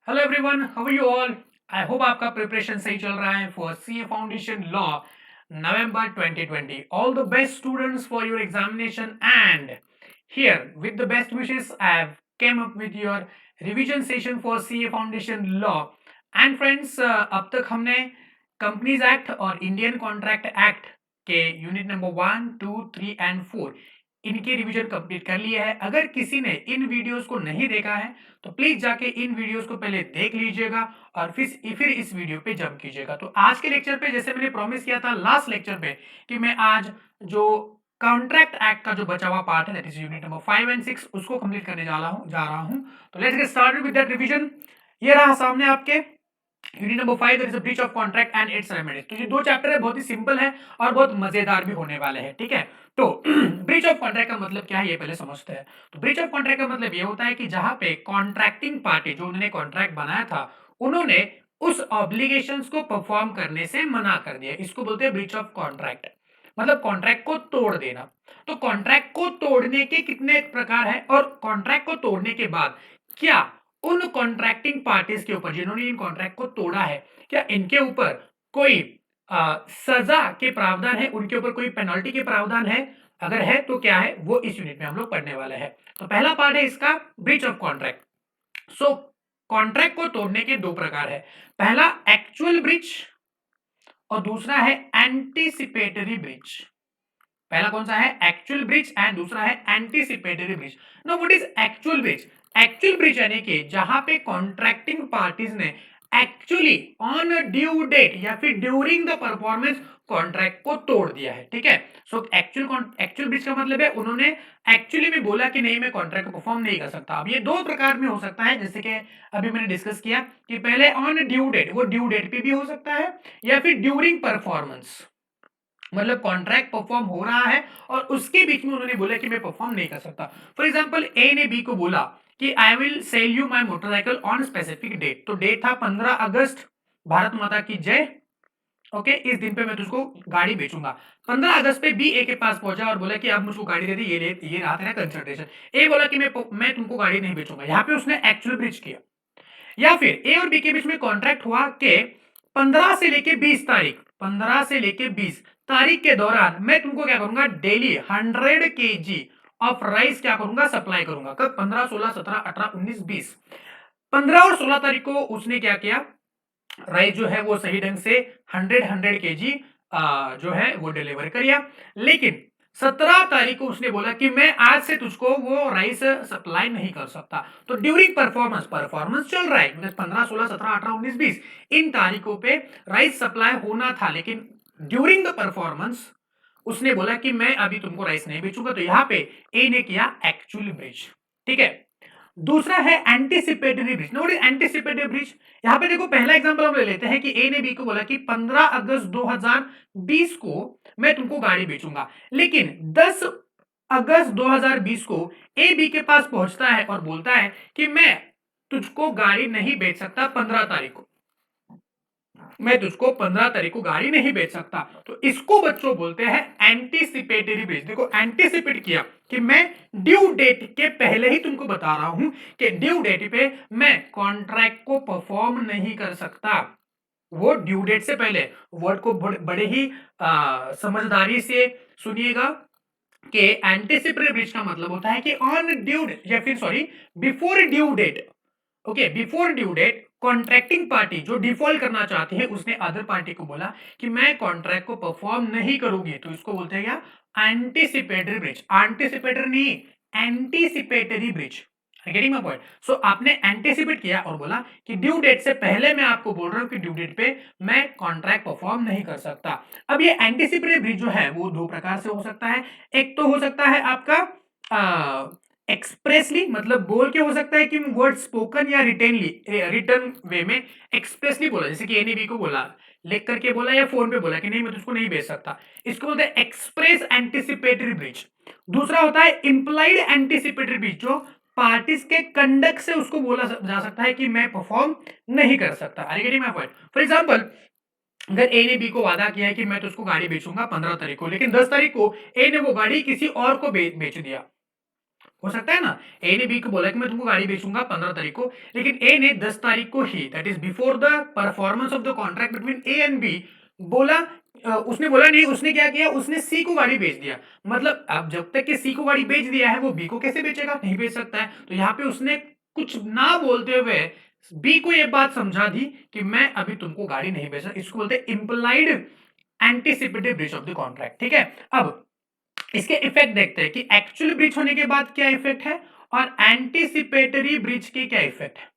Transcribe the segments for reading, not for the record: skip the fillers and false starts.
Hello everyone, how are you all. I hope आपका preparation सही चल रहा है for CA foundation law November 2020। All the best students for your examination and here with the best wishes I have came up with your revision session for CA foundation law. And friends, अब तक हमने companies act और Indian contract act के unit number 1, 2, 3 and 4 इनके revision complete कर लिया है। अगर किसी ने इन वीडियोस को नहीं देखा है तो प्लीज जाके इन वीडियोस को पहले देख लीजिएगा और फिर इस वीडियो पे जंप कीजिएगा। तो आज के लेक्चर पे, जैसे मैंने प्रॉमिस किया था लास्ट लेक्चर पे, कि मैं आज जो कॉन्ट्रैक्ट एक्ट का जो बचा हुआ पार्ट है, that is unit number 5 and 6, उसको कंप्लीट करने जा रहा हूं। तो let's get started with that revision. ये रहा सामने आपके unit number 5, that is the breach of contract and it's remedies. तो ये दो चैप्टर है, बहुत ही सिंपल है और बहुत मजेदार भी होने वाले हैं, ठीक है। तो ब्रीच ऑफ कॉन्ट्रैक्ट का मतलब क्या है ये पहले समझते हैं। तो ब्रीच ऑफ कॉन्ट्रैक्ट का मतलब ये होता है कि जहां पे कॉन्ट्रैक्टिंग पार्टी, जो उन्होंने कॉन्ट्रैक्ट बनाया था, उन्होंने उस ऑब्लिगेशंस को परफॉर्म करने से मना कर दिया, इसको बोलते हैं ब्रीच ऑफ कॉन्ट्रैक्ट। मतलब कॉन्ट्रैक्ट को तोड़ देना। तो कॉन्ट्रैक्ट को तोड़ने के कितने प्रकार है, और कॉन्ट्रैक्ट को तोड़ने के बाद क्या उन कॉन्ट्रैक्टिंग पार्टीज के ऊपर, जिन्होंने इन कॉन्ट्रैक्ट को तोड़ा है, क्या इनके ऊपर कोई सजा के प्रावधान है, उनके ऊपर कोई पेनल्टी के प्रावधान है? अगर है तो क्या है, वो इस यूनिट में हम लोग पढ़ने वाले हैं। तो पहला पार्ट है इसका breach of contract. So contract को तोड़ने के दो प्रकार है। पहला एक्चुअल ब्रीच और दूसरा है एंटीसिपेटरी ब्रीच। पहला कौन सा है? एक्चुअल ब्रीच, एंड दूसरा है anticipatory breach. No, what is actual breach? Actual breach यानी कि जहां पे कॉन्ट्रैक्टिंग पार्टीज ने एक्चुअली ऑन ड्यू डेट या फिर ड्यूरिंग द परफॉर्मेंस कॉन्ट्रैक्ट को तोड़ दिया है, ठीक है। सो एक्चुअल ब्रीच का मतलब है उन्होंने एक्चुअली में बोला कि नहीं, मैं कॉन्ट्रैक्ट को परफॉर्म नहीं कर सकता। अब ये दो प्रकार में हो सकता है, जैसे कि अभी मैंने डिस्कस किया कि पहले ऑन ड्यू डेट, वो ड्यू डेट पे भी हो सकता है, या फिर ड्यूरिंग परफॉर्मेंस, मतलब कॉन्ट्रैक्ट परफॉर्म हो रहा है और उसके बीच में उन्होंने बोला कि मैं परफॉर्म नहीं कर सकता। फॉर एग्जांपल, ए ने बी को बोला कि I will sell you my motorcycle on specific date. तो डेट था 15 अगस्त, भारत माता की जय। ओके, इस दिन पे मैं तुझको गाड़ी बेचूंगा। 15 अगस्त पे बी ए के पास पहुंचा और बोला कि आप मुझको गाड़ी दे दी, ये रहा तेरा कंसिडरेशन। ए बोला कि मैं तुमको गाड़ी नहीं बेचूंगा। यहाँ पे उसने एक्चुअल ब्रीच किया। या फिर ए और बी के बीच में कॉन्ट्रैक्ट हुआ कि 15 से लेके 20 तारीख, 15 से लेके 20 तारीख के दौरान मैं तुमको क्या करूंगा, डेली 100 kg ऑफ राइस क्या करूंगा, सप्लाई करूंगा। कब? 15, 16, 17, 18, 19, 20। 15 और 16 तारीख को उसने क्या किया, राइस जो है वो सही ढंग से 100 kg जो है वो डिलीवर करिया। लेकिन 17 तारीख को उसने बोला कि मैं आज से तुझको वो राइस सप्लाई नहीं कर सकता। तो ड्यूरिंग परफॉर्मेंस, परफॉर्मेंस चल रहा है, 15, 16, 17, 18, 19, 20 इन तारीखों पे राइस सप्लाई होना था, लेकिन ड्यूरिंग द परफॉर्मेंस उसने बोला कि मैं अभी तुमको राइस नहीं बेचूंगा। तो यहां पे ए ने किया एक्चुअल ब्रीच, ठीक है। दूसरा है anticipatory breach. No, anticipatory breach, यहां पे देखो, पहला एग्जांपल हम ले लेते हैं कि ए ने बी को बोला कि 15 अगस्त 2020 को मैं तुमको गाड़ी बेचूंगा, लेकिन 10 अगस्त 2020 को ए बी के पास पहुंचता है और बोलता है कि मैं तुझको गाड़ी नहीं बेच सकता 15 तारीख को, मैं तुझको 15 तारीख को गाड़ी नहीं बेच सकता। तो इसको बच्चों बोलते हैं एंटीसिपेटरी ब्रीच। देखो, एंटीसिपेट किया कि मैं ड्यू डेट के पहले ही तुमको बता रहा हूं कि ड्यू डेट पे मैं कॉन्ट्रैक्ट को परफॉर्म नहीं कर सकता। वो ड्यू डेट से पहले, वर्ड को बड़े ही समझदारी से सुनिएगा कि एंटीसिपेटरी ब्रीच का मतलब होता है कि ऑन ड्यू डेट, या फिर sorry, before due date. Okay, before due date contracting party जो डिफॉल्ट करना चाहती है, उसने अदर पार्टी को बोला कि मैं कॉन्ट्रैक्ट को परफॉर्म नहीं करूंगी। तो इसको बोलते हैं क्या? Anticipatory breach. एंटीसिपेटरी नहीं, anticipatory breach. Getting my point? So आपने एंटीसिपेट किया और बोला कि ड्यू डेट से पहले मैं आपको बोल रहा हूं कि ड्यू डेट पे मैं कॉन्ट्रैक्ट परफॉर्म नहीं कर सकता। अब ये एंटीसिपेटरी ब्रीच जो है वो दो प्रकार से हो सकता है। एक तो हो सकता है आपका एक्सप्रेसली, मतलब बोल के हो सकता है कि वर्ड स्पोकन या रिटर्न वे में एक्सप्रेसली बोला, जैसे कि ए ने बी को बोला, लिख करके बोला या फोन पे बोला कि नहीं, मैं तुझको नहीं भेज सकता। इसको बोलते हैं एक्सप्रेस एंटीसिपेटरी ब्रीच। दूसरा होता है इंप्लाइड एंटीसिपेटरी ब्रीच, जो पार्टीज के कंडक्ट से उसको बोला जा सकता है कि मैं परफॉर्म नहीं कर सकता। Are you getting my point? For example, अगर ए ने बी को वादा किया है कि मैं तुझको गाड़ी बेचूंगा 15 तारीख को, लेकिन 10 तारीख को ए ने वो गाड़ी किसी और को बेच दिया, हो सकता है ना, ए ने बी को बोला कि मैं तुमको गाड़ी बेचूंगा 15 तारीख को, लेकिन ए ने 10 तारीख को ही, that is before the performance of the contract between A and B, बोला उसने बोला नहीं, उसने क्या किया, उसने सी को गाड़ी बेच दिया। मतलब अब जब तक कि सी को गाड़ी बेच दिया है, वो बी को कैसे बेचेगा, नहीं बेच सकता है। तो यहाँ पे उसने कुछ ना बोलते हुए बी को ये बात समझा दी कि मैं अभी तुमको गाड़ी नहीं बेच सकता। इसको बोलते हैं implied anticipated breach of the contract. ठीक है, अब इसके इफेक्ट देखते हैं कि एक्चुअल ब्रीच होने के बाद क्या इफेक्ट है और एंटीसिपेटरी ब्रीच के क्या इफेक्ट है।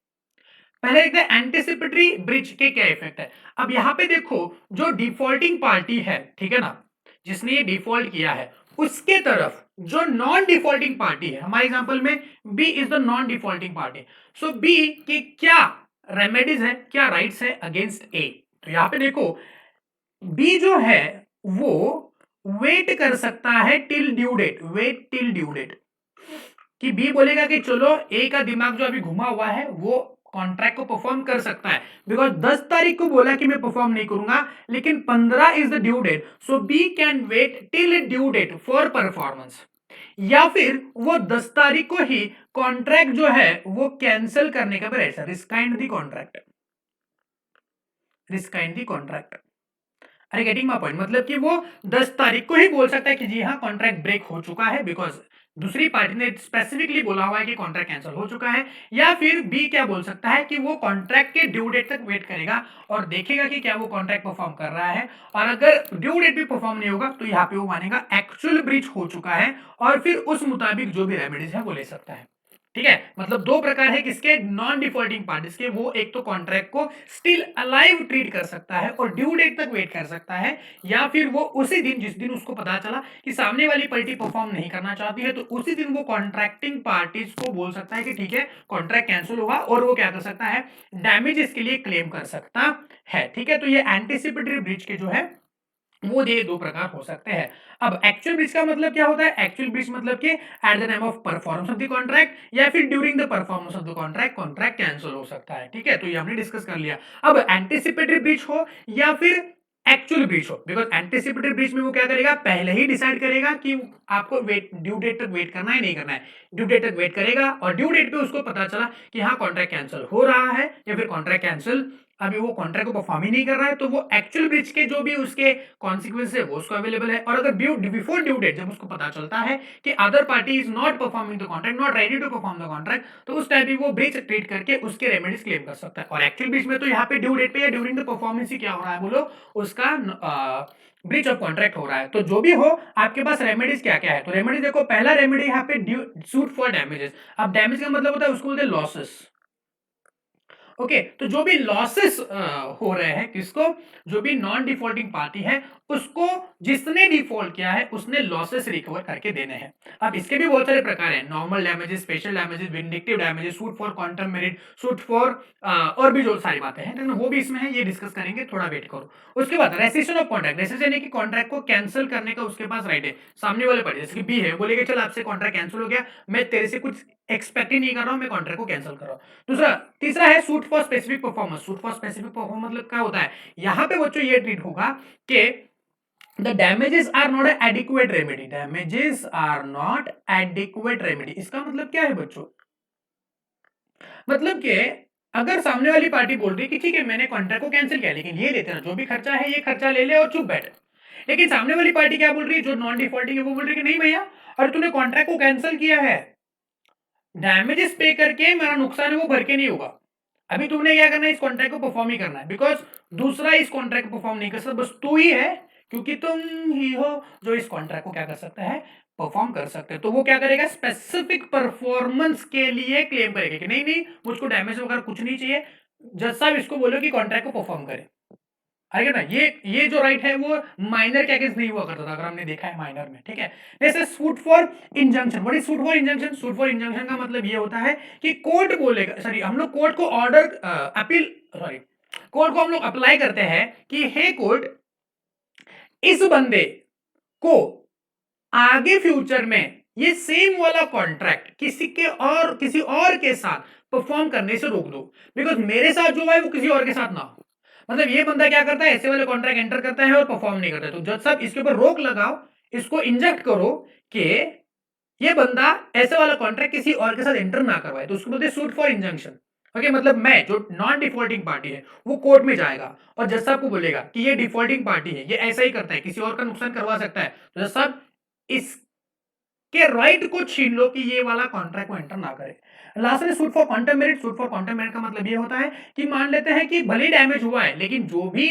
पहले देखते हैं एंटीसिपेटरी ब्रीच के क्या इफेक्ट है। अब यहां पे देखो, जो डिफॉल्टिंग पार्टी है, ठीक है ना, जिसने ये डिफॉल्ट किया है, उसके तरफ जो नॉन डिफॉल्टिंग पार्टी है, हमारे एग्जांपल में B is the non defaulting party, so B की क्या रेमेडीज है, क्या राइट्स है अगेंस्ट ए। तो यहां पे देखो, बी जो है वो वेट कर सकता है till due date, wait till due date, कि बी बोलेगा कि चलो ए का दिमाग जो अभी घुमा हुआ है वो कॉन्ट्रैक्ट को परफॉर्म कर सकता है, बिकॉज 10 तारीख को बोला कि मैं परफॉर्म नहीं करूंगा, लेकिन 15 is the due date, so B can wait till due date for performance. या फिर वो 10 तारीख को ही कॉन्ट्रैक्ट जो है वो कैंसिल करने का भी ऐसा रिस्काइंड दी कॉन्ट्रैक्ट, रिस्काइंड दी कॉन्ट्रैक्ट। अरे गेटिंग माय पॉइंट, मतलब कि वो 10 तारीख को ही बोल सकता है कि जी हाँ कॉन्ट्रैक्ट ब्रेक हो चुका है, बिकॉज दूसरी पार्टी ने स्पेसिफिकली बोला हुआ है कि कॉन्ट्रैक्ट कैंसिल हो चुका है। या फिर बी क्या बोल सकता है कि वो कॉन्ट्रैक्ट के ड्यू डेट तक वेट करेगा और देखेगा कि क्या वो कॉन्ट्रैक्ट परफॉर्म कर रहा है, और अगर ड्यू डेट भी परफॉर्म नहीं होगा तो यहाँ पे वो मानेगा एक्चुअल ब्रीच हो चुका है, और फिर उस मुताबिक जो भी रेमेडीज है वो ले सकता है। ठीक है, मतलब दो प्रकार है किसके, नॉन डिफॉल्टिंग पार्टीज के। वो एक तो कॉन्ट्रैक्ट को स्टिल अलाइव ट्रीट कर सकता है और ड्यू डेट तक वेट कर सकता है, या फिर वो उसी दिन, जिस दिन उसको पता चला कि सामने वाली पार्टी परफॉर्म नहीं करना चाहती है, तो उसी दिन वो कॉन्ट्रैक्टिंग पार्टीज को बोल सकता है कि ठीक है कॉन्ट्रैक्ट कैंसिल होगा, और वो क्या कर सकता है, डैमेजेस के लिए क्लेम कर सकता है। ठीक है, तो ये एंटीसिपेटरी ब्रीच के जो है वो ये दो प्रकार हो सकते हैं। अब एक्चुअल ब्रीच का मतलब क्या होता है, एक्चुअल ब्रीच मतलब कि at the time of performance of the contract या फिर during the performance of the contract contract cancel हो सकता है। ठीक है, तो ये हमने डिस्कस कर लिया। अब एंटीसिपेटरी ब्रीच हो या फिर एक्चुअल ब्रीच हो, बिकॉज एंटीसिपेटरी ब्रीच में वो क्या करेगा, पहले ही डिसाइड करेगा कि आपको वेट, ड्यू डेट तक वेट करना है नहीं करना है, ड्यू डेट तक वेट करेगा, और ड्यू डेट पे उसको पता चला कि हाँ कॉन्ट्रैक्ट कैंसिल हो रहा है या फिर कॉन्ट्रैक्ट कैंसिल अभी वो कॉन्ट्रैक्ट को परफॉर्म ही नहीं कर रहा है, तो वो एक्चुअल ब्रीच के जो भी उसके कॉन्सिक्वेंस है वो उसको अवेलेबल है। और अगर बिफोर ड्यू डेट जब उसको पता चलता है कि other party is not performing the contract, not ready to perform the contract, तो उस टाइम भी वो ब्रीच ट्रीट करके उसके रेमेडीज क्लेम कर सकता है। और एक्चुअल ब्रीच में तो यहाँ पे ड्यू डेट पे या ड्यूरिंग द परफॉर्मेंस ही क्या हो रहा है बोलो, उसका ब्रीच ऑफ कॉन्ट्रैक्ट हो रहा है। तो जो भी हो आपके पास रेमेडीज क्या क्या है, तो रेमेडी देखो, पहला रेमेडी यहाँ पे सूट फॉर डैमेजेस। अब डैमेज का मतलब होता है उसको बोलते हैं लॉसेस। ओके, तो जो भी लॉसेस हो रहे हैं किसको, जो भी नॉन डिफॉल्टिंग पार्टी है उसको, जिसने डिफॉल्ट किया है उसने लॉसेस रिकवर करके देने हैं। अब इसके भी बहुत सारे प्रकार हैं, normal damages, special damages, vindictive damages, suit for quantum merit, suit for और भी जो सारी बातें हैं वो भी इसमें है, ये डिस्कस करेंगे, थोड़ा वेट करो। उसके बाद रेसिशन ऑफ कॉन्ट्रैक्ट, रेसिशन यानी कि कॉन्ट्रैक्ट को कैंसिल करने का उसके पास राइट है। सामने वाले पार्टी जैसे कि बी है, बोलेगा चल आपसे कॉन्ट्रैक्ट कैंसिल हो गया, मैं तेरे से कुछ एक्सपेक्ट ही नहीं कर रहा हूं, मैं कॉन्ट्रैक्ट को कैंसिल कर रहा हूं। दूसरा, तीसरा है suit for specific performance. Suit for specific performance मतलब क्या होता है, यहां पे बच्चों ये ट्रीट होगा कि the damages are not adequate remedy, damages are not adequate remedy. इसका मतलब क्या है बच्चों, मतलब कि अगर सामने वाली पार्टी बोल रही है कि ठीक है मैंने कॉन्ट्रैक्ट को कैंसिल किया, लेकिन ये लेते ना, जो भी खर्चा है ये खर्चा ले ले और चुप बैठ, लेकिन सामने वाली पार्टी क्या बोल रही है, जो नॉन डिफॉल्टिंग है वो बोल रही है कि नहीं भैया, अरे तूने कॉन्ट्रैक्ट को कैंसिल किया है, डैमेजेस पे करके मेरा नुकसान है वो भर के नहीं होगा, अभी तुमने क्या करना है, इस कॉन्ट्रैक्ट को परफॉर्म ही करना है, बिकॉज दूसरा इस कॉन्ट्रैक्ट को परफॉर्म नहीं कर सकता, बस तू ही है, क्योंकि तुम ही हो जो इस कॉन्ट्रैक्ट को क्या कर सकता है, परफॉर्म कर सकते हैं। तो वो क्या करेगा, स्पेसिफिक परफॉर्मेंस के लिए क्लेम करेगा कि नहीं नहीं मुझको डैमेज वगैरह कुछ नहीं चाहिए, जज साहब इसको बोलो कि कॉन्ट्रैक्ट को परफॉर्म करे। आगे ना, ये जो राइट है वो माइनर के अगेंस्ट नहीं हुआ करता था, अगर हमने देखा है माइनर में। ठीक है, जैसे suit for injunction, what is suit for injunction, suit for injunction का मतलब ये होता है कि कोर्ट बोलेगा, सॉरी हम लोग कोर्ट को ऑर्डर अपील, सॉरी कोर्ट को हम लोग अप्लाई करते हैं कि हे कोर्ट, इस बंदे को आगे फ्यूचर में ये सेम वाला कॉन्ट्रैक्ट किसी और के साथ परफॉर्म करने से रोक दो, बिकॉज मेरे साथ जो है वो किसी और के साथ ना हो। मतलब ये बंदा क्या करता है, ऐसे वाले कॉन्ट्रैक्ट एंटर करता है और परफॉर्म नहीं करता है, तो जज साहब इसके ऊपर रोक लगाओ, इसको इंजेक्ट करो कि ये बंदा ऐसे वाला कॉन्ट्रैक्ट किसी और के साथ एंटर ना करवाए, तो उसको बोलते हैं सूट फॉर इंजंक्शन। ओके, मतलब मैं जो नॉन डिफॉल्टिंग पार्टी है वो कोर्ट में जाएगा और जज साहब को बोलेगा कि ये डिफॉल्टिंग पार्टी है, ये ऐसा ही करता है, किसी और का नुकसान करवा सकता है, तो जज साहब इसके राइट को छीन लो कि ये वाला कॉन्ट्रैक्ट को एंटर ना करे। लास्ट में suit for quantum merit. Suit for quantum merit का मतलब ये होता है कि मान लेते हैं कि भले डैमेज हुआ है, लेकिन जो भी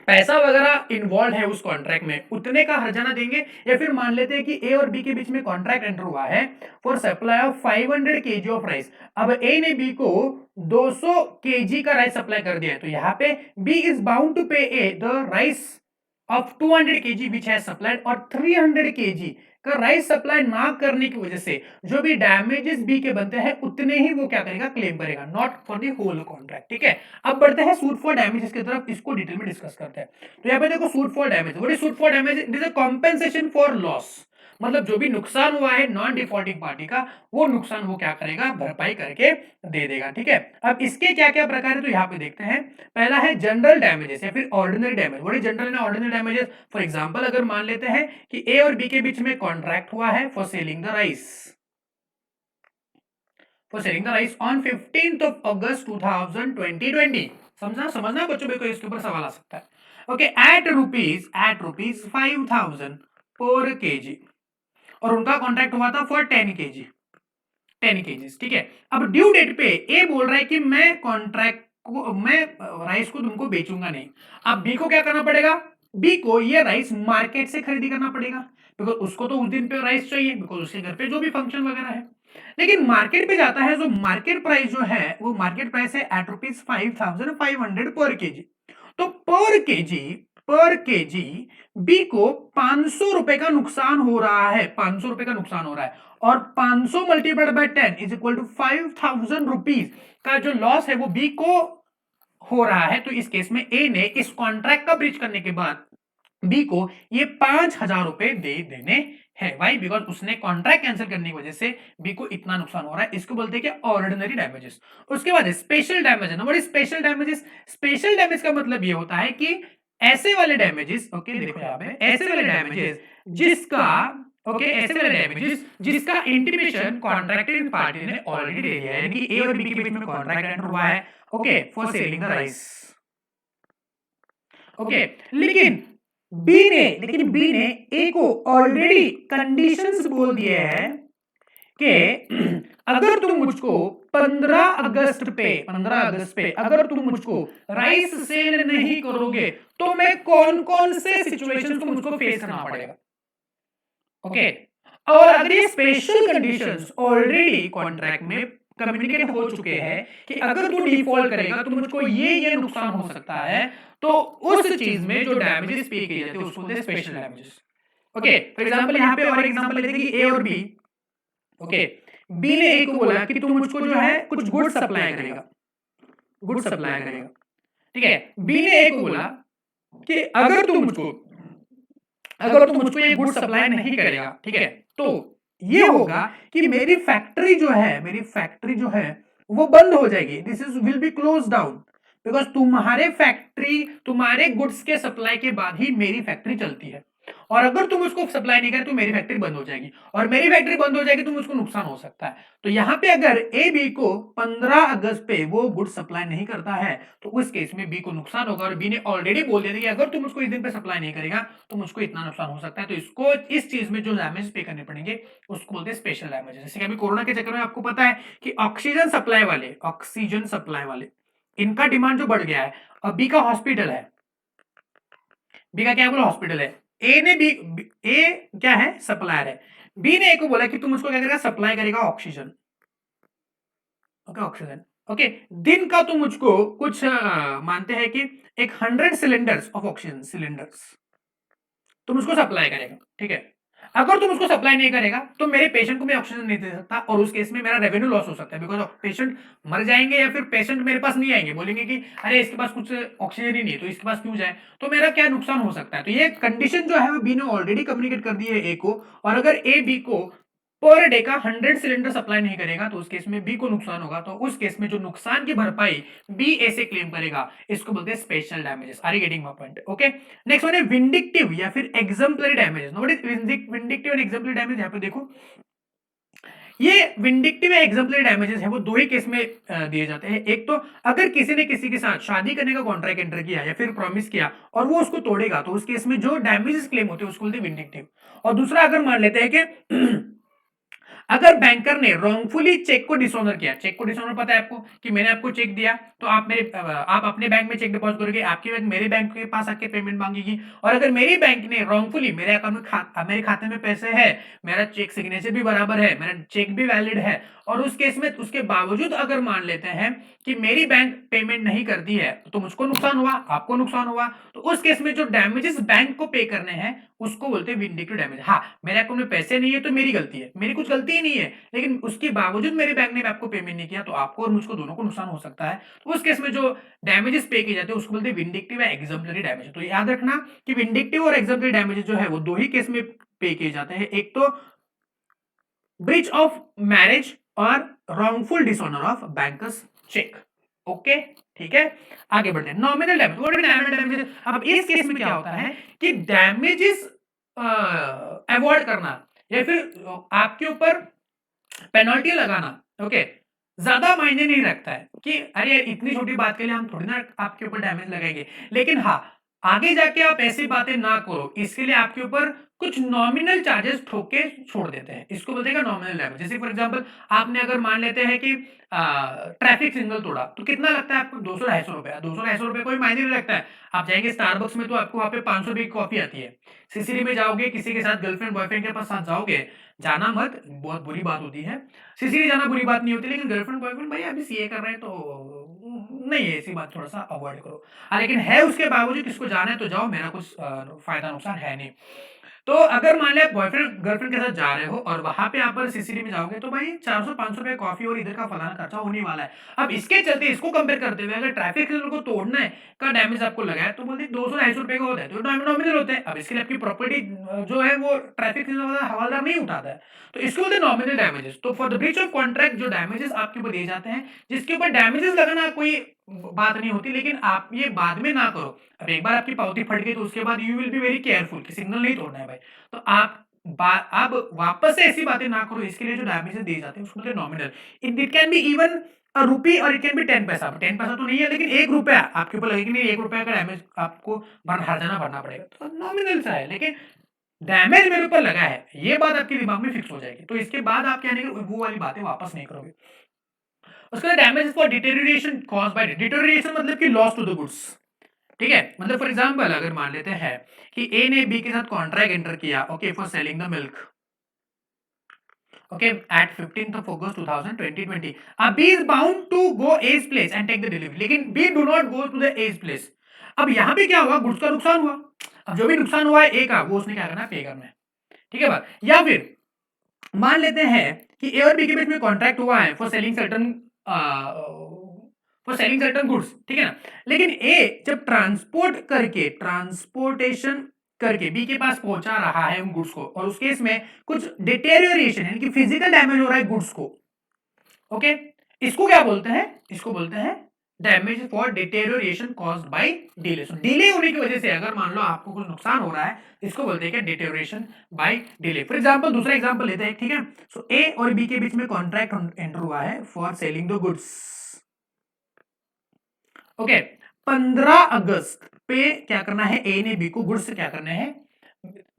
पैसा वगैरह इन्वॉल्व है उस कॉन्ट्रैक्ट में उतने का हर्जाना देंगे। या फिर मान लेते हैं कि ए और बी के बीच में कॉन्ट्रैक्ट एंटर हुआ है for supply of 500 KG of rice. अब ए ने बी को 200 केजी का राइस सप्लाई कर दिया है, तो यहाँ पे B is bound to pay A the rice of 200 KG which has supplied, और 300 केजी का राइस सप्लाई ना करने की वजह से जो भी डैमेजेस बी के बनते हैं उतने ही वो क्या करेगा, क्लेम करेगा, not for the whole contract. ठीक है, अब बढ़ते हैं सूट फॉर डैमेजेस की तरफ, इसको डिटेल में डिस्कस करते हैं। तो यहाँ पे देखो suit for damage, what is suit for damage? It is a compensation for loss. मतलब जो भी नुकसान हुआ है नॉन डिफॉल्टिंग पार्टी का, वो नुकसान वो क्या करेगा, भरपाई करके दे देगा। ठीक है, अब इसके क्या क्या प्रकार है तो यहाँ पे देखते हैं। पहला है जनरल डैमेजेस या फिर ordinary damage. What is general and ordinary damages? For example अगर मान लेते हैं कि ए और बी के बीच में कॉन्ट्रैक्ट हुआ है for selling the rice, for selling the rice on 15th of August 2020। समझना समझना बच्चों, को इसके ऊपर सवाल आ सकता है। ओके, एट रुपीज 5000 पर केजी, और उनका कॉन्ट्रैक्ट हुआ था फॉर 10 केजी, 10 केजीज। ठीक है, अब ड्यू डेट पे ए बोल रहा है कि मैं कॉन्ट्रैक्ट को, मैं राइस को तुमको बेचूंगा नहीं। अब बी को क्या करना पड़ेगा, बी को ये राइस मार्केट से खरीदी करना पड़ेगा, बिकॉज उसको तो उस दिन पे राइस चाहिए, बिकॉज उसके घर पे जो भी फंक्शन वगैरह है। लेकिन मार्केट पे जाता है, जो मार्केट प्राइस जो है वो मार्केट प्राइस है एट रुपीज 5500 पर केजी। तो पर केजी बी को 500 रुपए का नुकसान हो रहा है, 500 रुपए का नुकसान हो रहा है, और 500 multiplied by 10 is equal to 5000 rupees का जो लॉस है वो बी को हो रहा है। तो इस केस में ए ने इस कॉन्ट्रैक्ट का ब्रीच करने के बाद बी को ये 5000 रुपए दे देने हैं। वाई? बिकॉज उसने कॉन्ट्रैक्ट कैंसिल करने की वजह से बी को इतना नुकसान हो रहा है। इसको बोलते हैं कि ऑर्डिनरी डैमेजेस। उसके बाद स्पेशल डैमेज है ना। What is special damages? Special damage का मतलब ये होता है कि ऐसे वाले डैमेजेस, ओके देखो यहां पे, ऐसे वाले डैमेजेस जिसका, ओके ऐसे वाले डैमेजेस जिसका इंटीमेशन कॉन्ट्रैक्टिंग पार्टी ने ऑलरेडी दे दिया है, यानी कि ए और बी के बीच में कॉन्ट्रैक्ट एंटर हुआ है, okay for selling the rice. Okay, लेकिन बी ने ए को ऑलरेडी कंडीशंस बोल दिए हैं कि अगर तुम मुझको 15 अगस्त पे अगर तुम मुझको राइस सेल नहीं करोगे तो मैं कौन कौन से सिचुएशंस को मुझको फेस करना पड़ेगा। ओके, और अगर ये स्पेशल कंडीशंस ऑलरेडी कॉन्ट्रैक्ट में कम्युनिकेट हो चुके हैं कि अगर तू डिफॉल्ट करेगा तो मुझको ये नुकसान हो सकता है, तो उस चीज में जो डैमेजेस पे किए जाते हैं उसको बोलते हैं special damages. Okay, for example यहाँ पे और एग्जांपल लेते हैं कि ए और बी। ओके, बी ने ए को बोला कि तू मुझको जो है कुछ गुड सप्लाई करेगा, गुड सप्लाई करेगा। ठीक है, बी ने ए को बोला कि अगर तू मुझको ये गुड सप्लाई नहीं करेगा, ठीक है, तो ये होगा कि मेरी फैक्ट्री जो है वो बंद हो जाएगी, this is will be close down, because तुम्हारे गुड्स के सप्लाई के बाद ही मेरी फैक्ट्री चलती है, और अगर तुम उसको सप्लाई नहीं करे तो मेरी फैक्ट्री बंद हो जाएगी, और मेरी फैक्ट्री बंद हो जाएगी तो मुझको नुकसान हो सकता है। तो यहाँ पे अगर ए बी को 15 अगस्त पे वो गुड सप्लाई नहीं करता है तो उस केस में बी को नुकसान होगा, और बी ने ऑलरेडी बोल दिया था कि अगर तुम उसको इस दिन पे सप्लाई नहीं करेगा तो मुझको इतना नुकसान हो सकता है। तो इसको इस चीज में जो डैमेज पे करने पड़ेंगे उसको बोलते हैं स्पेशल डैमेज। जैसे कि अभी कोरोना के चक्कर में आपको पता है कि ऑक्सीजन सप्लाई वाले इनका डिमांड जो बढ़ गया है। अब बी का हॉस्पिटल है, बी का क्या बोला, हॉस्पिटल है, ए ने बी, ए क्या है, सप्लायर है, बी ने ए को बोला कि तुम उसको क्या करेगा, सप्लाई करेगा ऑक्सीजन। ओके, ऑक्सीजन, ओके, दिन का तुम मुझको कुछ मानते हैं कि एक 100 सिलेंडर्स ऑफ ऑक्सीजन सिलेंडर्स तुम उसको सप्लाई करेगा। ठीक है, अगर तुम उसको सप्लाई नहीं करेगा तो मेरे पेशेंट को मैं ऑक्सीजन नहीं दे सकता, और उस केस में मेरा रेवेन्यू लॉस हो सकता है, बिकॉज पेशेंट मर जाएंगे या फिर पेशेंट मेरे पास नहीं आएंगे, बोलेंगे कि अरे इसके पास कुछ ऑक्सीजन ही नहीं तो इसके पास क्यों जाए, तो मेरा क्या नुकसान हो सकता है। तो ये कंडीशन जो है वो बी ने ऑलरेडी कम्युनिकेट कर दी है ए को, और अगर ए बी को पर डे का 100 सिलेंडर सप्लाई नहीं करेगा तो उस केस में बी को नुकसान होगा, तो उस केस में जो नुकसान की भरपाई बी ए से क्लेम करेगा, इसको बोलते हैं special damages. Are you getting my point? Okay, next one है विंडिक्टिव या फिर exemplary damages. What is vindictive and exemplary damage? यहाँ पे देखो, ये विंडिक्टिव या एग्जाम्पलरी डैमेजेस है वो दो ही केस में दिए जाते हैं। एक तो अगर किसी ने किसी के साथ शादी करने का कॉन्ट्रैक्ट एंटर किया या फिर प्रॉमिस किया और वो उसको तोड़ेगा, तो उस केस में जो डैमेजेस क्लेम होते हैं उसको बोलते हैं विंडिक्टिव। और दूसरा, अगर मान लेते हैं कि अगर बैंकर ने रॉन्गफुली चेक को डिसऑनर किया, चेक को डिसऑनर पता है आपको कि मैंने आपको चेक दिया तो आप अपने बैंक में चेक डिपॉजिट करोगे, आपकी बैंक मेरे बैंक के पास आके पेमेंट मांगेगी, और अगर मेरी बैंक ने रॉन्गफुली मेरे अकाउंट में मेरे खाते में पैसे है, मेरा चेक सिग्नेचर भी बराबर है, मेरा चेक भी वैलिड है, और उस केस में उसके बावजूद अगर मान लेते हैं कि मेरी बैंक पेमेंट नहीं करती है, तो मुझको नुकसान हुआ, आपको नुकसान हुआ, तो उस केस में जो डैमेजेस बैंक को पे करने हैं उसको बोलते हैं विंडिक्टिव डैमेज। हाँ, मेरे अकाउंट में पैसे नहीं है तो मेरी गलती है, मेरी कुछ गलती ही नहीं है, लेकिन उसके बावजूद मेरे बैंक ने आपको पेमेंट नहीं किया, तो आपको और मुझको दोनों को नुकसान हो सकता है। तो उस केस में जो डैमेजेस पे किए जाते हैं उसको बोलते हैं विंडिक्टिव या एग्जाम्पलरी डैमेज। तो याद रखना कि विंडिक्टिव और एग्जाम्पलरी डैमेजेस जो है वो दो ही केस में पे किए जाते हैं, एक तो ब्रीच ऑफ मैरिज और wrongful dishonour of bankers cheque. Okay, ठीक है, आगे बढ़ते हैं। Nominal damage, what is nominal damage? अब इस केस में क्या होता है कि डैमेजेस अवॉइड करना या फिर आपके ऊपर पेनल्टी लगाना, ओके, ज्यादा मायने नहीं रखता है कि अरे इतनी छोटी बात के लिए हम थोड़ी ना आपके ऊपर डैमेज लगाएंगे, लेकिन हाँ, आगे जाके आप ऐसी बातें ना करो, इसके लिए आपके ऊपर कुछ नॉमिनल चार्जेस ठोक के छोड़ देते हैं, इसको बोलते हैं नॉमिनल डैमेज। जैसे फॉर एग्जांपल, आपने अगर मान लेते हैं कि ट्रैफिक सिग्नल तोड़ा, तो कितना लगता है आपको? 200-250 रुपया। 200-250 कोई मायने नहीं रखता है। आप जाएंगे स्टारबक्स में तो आपको वहां पे 500 रुपए की कॉफी आती है। सिसिली में जाओगे, किसी के साथ गर्लफ्रेंड बॉयफ्रेंड के पास साथ जाओगे, जाना मत, बहुत बुरी बात होती है। सिसिली जाना बुरी बात नहीं होती, लेकिन गर्लफ्रेंड बॉयफ्रेंड भाई अभी सीए कर रहे हैं तो नहीं है, ऐसी बात थोड़ा सा अवॉइड करो। लेकिन है उसके बावजूद किसको जाना है तो जाओ, मेरा कुछ फायदा नुकसान है नहीं। तो अगर मान लिया बॉयफ्रेंड गर्लफ्रेंड के साथ जा रहे हो और वहां पे आप सिसिली में जाओगे, तो भाई 400-500 रुपए कॉफी और इधर का फलाना खर्चा होने वाला है। अब इसके चलते इसको कंपेयर करते हुए अगर ट्रैफिक सिग्नल को तोड़ना है का डैमेज आपको लगा है, तो बोलते 200-250 रुपए का होता है, तो नॉमिनल होते हैं। अब इसके लिए आपकी प्रॉपर्टी जो है वो ट्रैफिक सिग्नल वाला हवालदार नहीं उठाता है, तो इसको बोलते हैं नॉमिनल डैमेजेस। तो for the breach of contract जो डैमेजेस आपके ऊपर दिए जाते हैं, जिसके ऊपर डैमेजेस लगाना कोई बात नहीं होती, लेकिन आप ये बाद में ना करो। अब एक बार आपकी पावती फट गई तो उसके बाद you will be very careful कि सिग्नल नहीं तोड़ना है भाई, तो अब वापस से ऐसी बातें ना करो। इसके लिए जो डैमेजेस दिए जाते हैं उसको बोलते हैं nominal. It can be even a rupee और इट कैन बी 10 पैसा। 10 पैसा तो नहीं है, लेकिन 1 रुपया आपके ऊपर लगेगा, नहीं 1 रुपया का डैमेज आपको हर जाना भरना पड़ेगा, तो नॉमिनल सा है, लेकिन डैमेज मेरे ऊपर लगा है, ये बात आपके दिमाग में फिक्स हो जाएगी। तो इसके बाद आप क्या नहीं, वो वाली बातें वापस नहीं करोगे। उसके बाद damage for deterioration caused by, deterioration मतलब कि लॉस टू द गुड्स, ठीक है। मतलब फॉर एग्जांपल अगर मान लेते हैं कि ए ने बी के साथ कॉन्ट्रैक्ट एंटर किया, okay, for selling the milk, okay, at 15th of August 2020, B is bound to go A's place and take the delivery, लेकिन B do not go to the A's place। अब यहाँ पे क्या हुआ? Goods का नुकसान हुआ। अब जो भी नुकसान हुआ है ए का, वो उसने क्या करना है? पे करना है, ठीक है बात। या फिर मान लेते हैं कि ए और बी के बीच में कॉन्ट्रैक्ट हुआ है फॉर सेलिंग सर्टन गुड्स, ठीक है ना, लेकिन ए जब ट्रांसपोर्टेशन करके बी के पास पहुंचा रहा है उन गुड्स को, और उस केस में कुछ डिटेरियोरेशन यानी कि फिजिकल डैमेज हो रहा है गुड्स को, ओके, इसको क्या बोलते हैं? इसको बोलते हैं damage for deterioration caused by delay. So delay होने की वजह से अगर मान लो आपको कुछ नुकसान हो रहा है, इसको बोलते हैं क्या? Deterioration by delay. For example, दूसरा एग्जांपल लेते हैं, ठीक है। सो ए और बी के बीच में कॉन्ट्रैक्ट एंटर हुआ है for selling the goods, okay. 15 अगस्त पे क्या करना है? ए ने बी को गुड्स क्या करने हैं?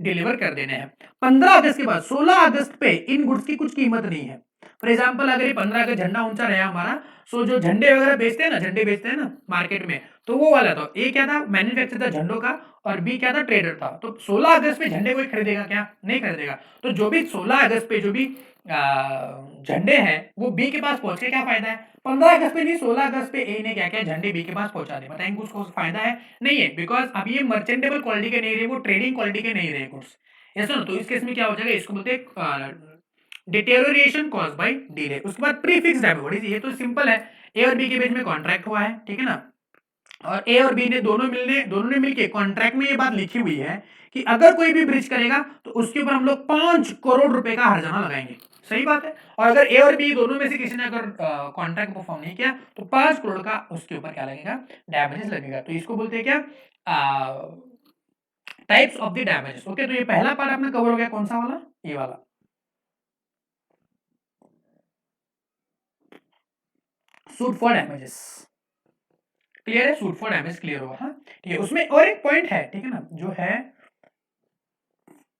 डिलीवर कर देने हैं। 15 अगस्त के बाद 16 अगस्त पे इन गुड्स की कुछ कीमत नहीं है। फॉर एग्जांपल, अगर ये 15 अगस्त झंडा ऊंचा रहा हमारा, सो जो झंडे वगैरह बेचते हैं ना, झंडे बेचते हैं ना मार्केट में, तो वो वाला था। ए क्या था? मैन्युफैक्चर था झंडों का, और बी क्या था? ट्रेडर था। तो 16 अगस्त पे झंडे कोई खरीदेगा क्या? नहीं खरीदेगा। तो जो भी 16 अगस्त पे जो भी झंडे हैं वो बी के पास पहुंच के क्या फायदा है? 15 अगस्त पे नहीं, 16 अगस्त पे ए ने क्या किया? झंडे बी के पास पहुंचा दिए। बताएंगे उसको फायदा है? नहीं है, बिकॉज अब ये मर्चेंटेबल क्वालिटी के नहीं रहे, वो ट्रेडिंग क्वालिटी के नहीं रहे गुड्स, ऐसा ना। तो इस केस में क्या हो जाएगा? इसको बोलते हैं डिटेरियोरेशन कॉज्ड बाय डिले। उसके बाद प्रीफिक्स डैमेज, ये तो सिंपल है। ए और बी के बीच में कॉन्ट्रैक्ट हुआ है, ठीक है ना, और ए और बी ने दोनों ने मिलके कॉन्ट्रैक्ट में ये बात लिखी हुई है कि अगर कोई भी ब्रिज करेगा तो उसके ऊपर हम लोग 5 करोड़ रुपए का हर्जाना लगाएंगे। सही बात है। और अगर ए और बी दोनों में से किसी ने अगर कॉन्ट्रैक्ट परफॉर्म नहीं किया तो 5 करोड़ का उसके ऊपर क्या लगेगा, डैमेजेस लगेगा। तो इसको बोलते हैं क्या, types of the damages. Okay, तो ये पहला पार्ट अपना कवर हो गया, कौन सा वाला, ये वाला, सूट फॉर डैमेजेस। क्लियर है, सूट फॉर डैमेज क्लियर होगा। हाँ ठीक है, उसमें और एक पॉइंट है, ठीक है ना, जो है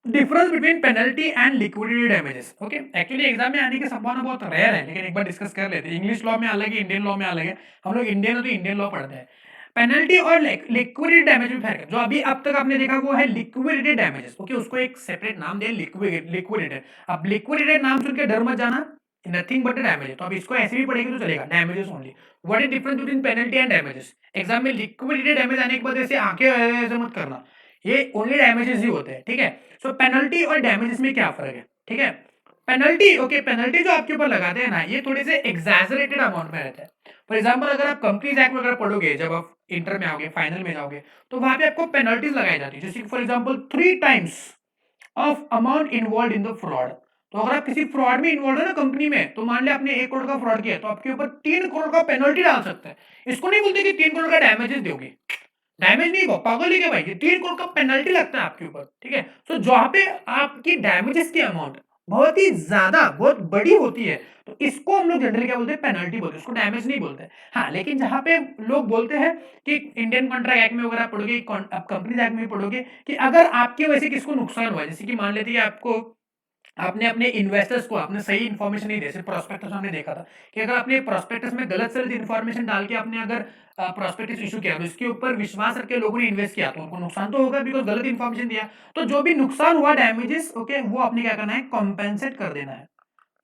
difference between penalty and liquidity damages. Okay, actually exam में आने की संभावना बहुत रेयर है, लेकिन एक बार डिस्कस कर लेते हैं। इंग्लिश लॉ में अलग है, इंडियन लॉ में अलग है। हम लोग इंडियन है तो इंडियन लॉ पढ़ते हैं। पेनल्टी और लिक्विडिटी डैमेज में फर्क है। जो अभी अब तक आपने देखा वो है लिक्विडिटी डैमेजेस। ओके, उसको एक सेपरेट नाम दे, लिक्विडिटेड। अब लिक्विडिटेड नाम सुन के डर मत जाना, नथिंग बट डैमेज। तो अब इसको ऐसे भी पढ़ेंगे तो चलेगा, damages only. What is difference between penalty and damages. Exam में लिक्विडिटी डैमेज आने के बाद ऐसे आंखें ऐसे मत करना, ये ओनली डैमेजेस ही होते हैं। ठीक है, सो पेनल्टी और डैमेजेस में क्या फर्क है, ठीक है। पेनल्टी, ओके, पेनल्टी जो आपके ऊपर लगाते हैं ना, ये थोड़े से एग्जैजरेटेड अमाउंट में रहता है। फॉर एग्जांपल अगर आप कंपनीज एक्ट वगैरह पढ़ोगे, जब आप इंटर में आओगे, फाइनल में जाओगे, तो वहां पे आपको पेनल्टीज लगाई जाती है। जैसे for example 3 times of amount involve in the fraud. तो अगर आप किसी फ्रॉड में इन्वॉल्व है ना कंपनी में, तो मान लिया आपने 1 करोड़ का फ्रॉड किया, तो आपके ऊपर 3 करोड़ का पेनल्टी डाल सकते हैं। इसको नहीं बोलते कि 3 करोड़ का डैमेजेस दोगे, डैमेज नहीं, वो पागल ही क्या भाई, 3 करोड़ का पेनल्टी लगता है आपके ऊपर। ठीक है, तो जहां पे आपकी डैमेजेस की अमाउंट बहुत ही ज्यादा, बहुत बड़ी होती है, तो इसको हम लोग जनरली क्या बोलते हैं, पेनल्टी बोलते हैं, इसको डैमेज नहीं बोलते। हाँ, लेकिन जहां पे लोग बोलते हैं कि इंडियन कॉन्ट्रैक्ट एक्ट में वगैरह पढ़ोगे, कंपनीज एक्ट में पढ़ोगे, कि अगर आपके वजह से किसको नुकसान हुआ है, जैसे कि मान लेते हैं आपको, आपने अपने इन्वेस्टर्स को आपने सही इन्फॉर्मेशन नहीं दी। जैसे प्रोस्पेक्टस हमने देखा था कि अगर आपने प्रोस्पेक्टस में गलत सलत इन्फॉर्मेशन डाल के आपने अगर प्रोस्पेक्टस इशू किया, तो इसके ऊपर विश्वास रख के लोगों ने इन्वेस्ट किया, तो उनको नुकसान तो होगा, बिकॉज गलत इन्फॉर्मेशन दिया। तो जो भी नुकसान हुआ, डैमेजेस, ओके, वो आपने क्या करना है, कॉम्पेंसेट कर देना है।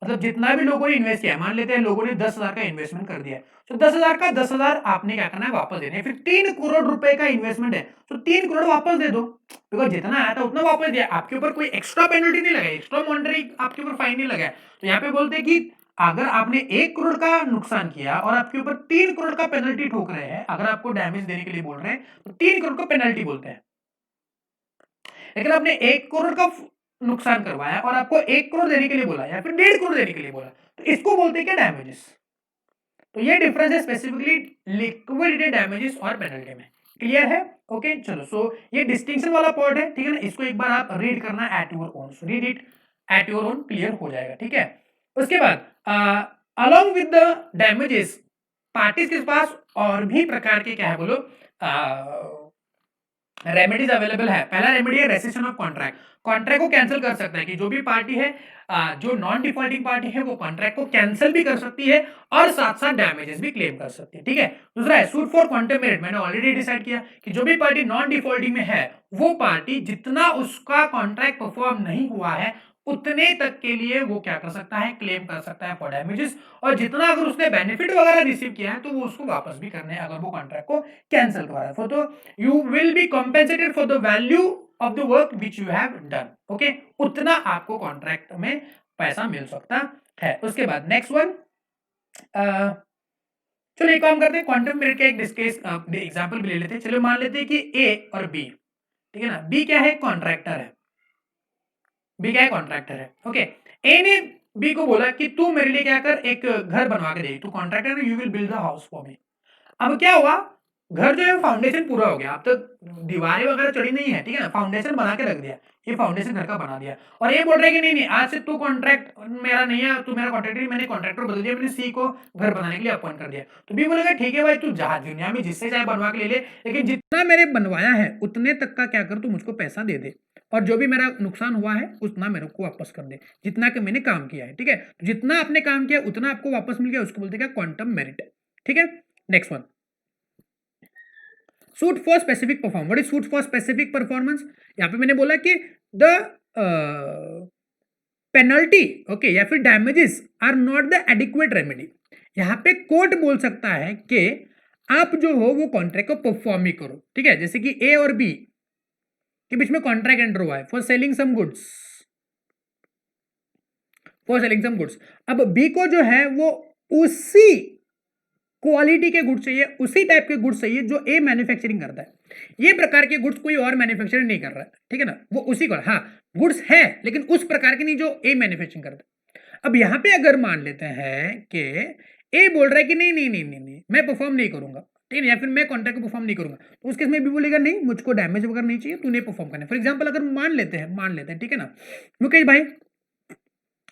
मतलब जितना भी लोगों ने इन्वेस्ट किया, मान लेते हैं लोगों ने 10,000 का इन्वेस्टमेंट कर दिया है, तो 10,000 का 10,000 आपने क्या करना है, वापस देना है। फिर 3 करोड़ रुपए का इन्वेस्टमेंट है, तो 3 करोड़ वापस दे दो, बिकॉज जितना आया था उतना वापस दिया। आपके ऊपर कोई एक्स्ट्रा पेनल्टी नहीं लगाई, एक्स्ट्रा मॉनिटरी आपके ऊपर फाइन नहीं लगाया। तो यहाँ पे बोलते हैं कि अगर आपने 1 करोड़ का नुकसान किया और आपके ऊपर 3 करोड़ का पेनल्टी ठोक रहे हैं, अगर आपको डैमेज देने के लिए बोल रहे हैं, तो 3 करोड़ को पेनल्टी बोलते हैं। लेकिन आपने 1 करोड़ का नुकसान करवाया और आपको 1 करोड़ देने के लिए बोला, या फिर 1.5 करोड़ देने के लिए बोला, तो इसको बोलते हैं क्या, डैमेजेस। तो ये डिफरेंस है स्पेसिफिकली लिक्विडिटी डैमेजेस और पेनल्टी में। क्लियर है, ओके, चलो। सो ये डिस्टिंक्शन वाला पॉइंट है, ठीक है ना, इसको एक बार आप रीड करना at your own, read it at your own, clear हो जाएगा। ठीक है, उसके बाद along with the damages, parties के पास और भी प्रकार के क्या है बोलो, रेमेडीज अवेलेबल है। पहला रेमेडी है रेसिशन ऑफ कॉन्ट्रैक्ट। कॉन्ट्रैक्ट को कैंसिल कर सकता है, कि जो भी पार्टी है, जो नॉन डिफॉल्टिंग पार्टी है, वो कॉन्ट्रैक्ट को कैंसिल भी कर सकती है और साथ साथ डैमेजेस भी क्लेम कर सकती है। ठीक है, दूसरा है सूट फॉर क्वांटम मेरिट। मैंने ऑलरेडी डिसाइड किया कि जो भी पार्टी नॉन डिफॉल्टिंग में है, वो पार्टी जितना उसका कॉन्ट्रैक्ट परफॉर्म नहीं हुआ है, उतने तक के लिए वो क्या कर सकता है, क्लेम कर सकता है फॉर डैमेजेस। और जितना अगर उसने बेनिफिट वगैरह रिसीव किया है, तो वो उसको वापस भी करने हैं, अगर वो कॉन्ट्रैक्ट को कैंसिल करवा है। तो you will be compensated for the value of the work which you have done. Okay, उतना आपको कॉन्ट्रैक्ट में पैसा मिल सकता है। उसके बाद नेक्स्ट वन, चलो एक काम करते हैं, क्वांटम मेरिट का एक एग्जांपल भी ले लेते हैं। चलो मान लेते हैं कि ए और बी, ठीक है ना, बी क्या है, कॉन्ट्रैक्टर है, बी क्या है, कॉन्ट्रैक्टर है। ओके, ए ने बी को बोला कि तू मेरे लिए क्या कर, एक घर बनवा के दे, तू कॉन्ट्रैक्टर है, you will build the house for me. अब क्या हुआ, घर जो है फाउंडेशन पूरा हो गया, अब तक दीवारें वगैरह चढ़ी नहीं है, ठीक है ना, फाउंडेशन बना के रख दिया, ये फाउंडेशन घर का बना दिया। और ये बोल रहे हैं कि नहीं नहीं, आज से तू कॉन्ट्रैक्ट मेरा नहीं है, तू मेरा कॉन्ट्रैक्टर, मैंने कॉन्ट्रैक्टर बदल दिया, मैंने सी को घर बनाने के लिए अपॉइंट कर दिया। तो बी बोलेगा ठीक है भाई, तू जहां दुनिया में जिससे चाहे बनवा के ले ले, लेकिन जितना मैंने बनवाया है उतने तक का क्या कर, तू मुझको पैसा दे दे, और जो भी मेरा नुकसान हुआ है उतना मेरे को वापस कर दे, जितना कि मैंने काम किया है। ठीक है, तो जितना आपने काम किया उतना आपको वापस मिल गया, उसको बोलते हैं क्वांटम मेरिट। ठीक है, next one, suit for specific perform. What is suit for specific performance, यहां पे मैंने बोला कि द पेनल्टी, ओके, या फिर damages are not the adequate remedy. यहां पे कोर्ट बोल सकता है कि आप जो हो वो कॉन्ट्रैक्ट को परफॉर्म ही करो। ठीक है, जैसे कि ए और बी के बीच में कॉन्ट्रैक्ट एंटर हुआ है for selling some goods, for selling some goods. अब बी को जो है वो उसी क्वालिटी के गुड्स चाहिए, उसी टाइप के गुड्स चाहिए जो ए मैन्युफैक्चरिंग करता है। ये प्रकार के गुड्स कोई और मैन्युफैक्चरिंग नहीं कर रहा है, ठीक है ना, वो उसी को, हाँ गुड्स है लेकिन उस प्रकार के नहीं जो ए मैन्युफैक्चरिंग करता है। अब यहाँ पे अगर मान लेते हैं कि ए बोल रहा है कि नहीं नहीं नहीं नहीं नहीं मैं परफॉर्म नहीं करूंगा, ठीक है, या फिर मैं कॉन्ट्रैक्ट को परफॉर्म नहीं करूंगा, तो उस केस में भी बोलेगा नहीं मुझको डैमेज वगैरह नहीं चाहिए, तू नहीं परफॉर्म करना। फॉर एग्जाम्पल अगर मान लेते हैं ठीक है ना, मुकेश भाई,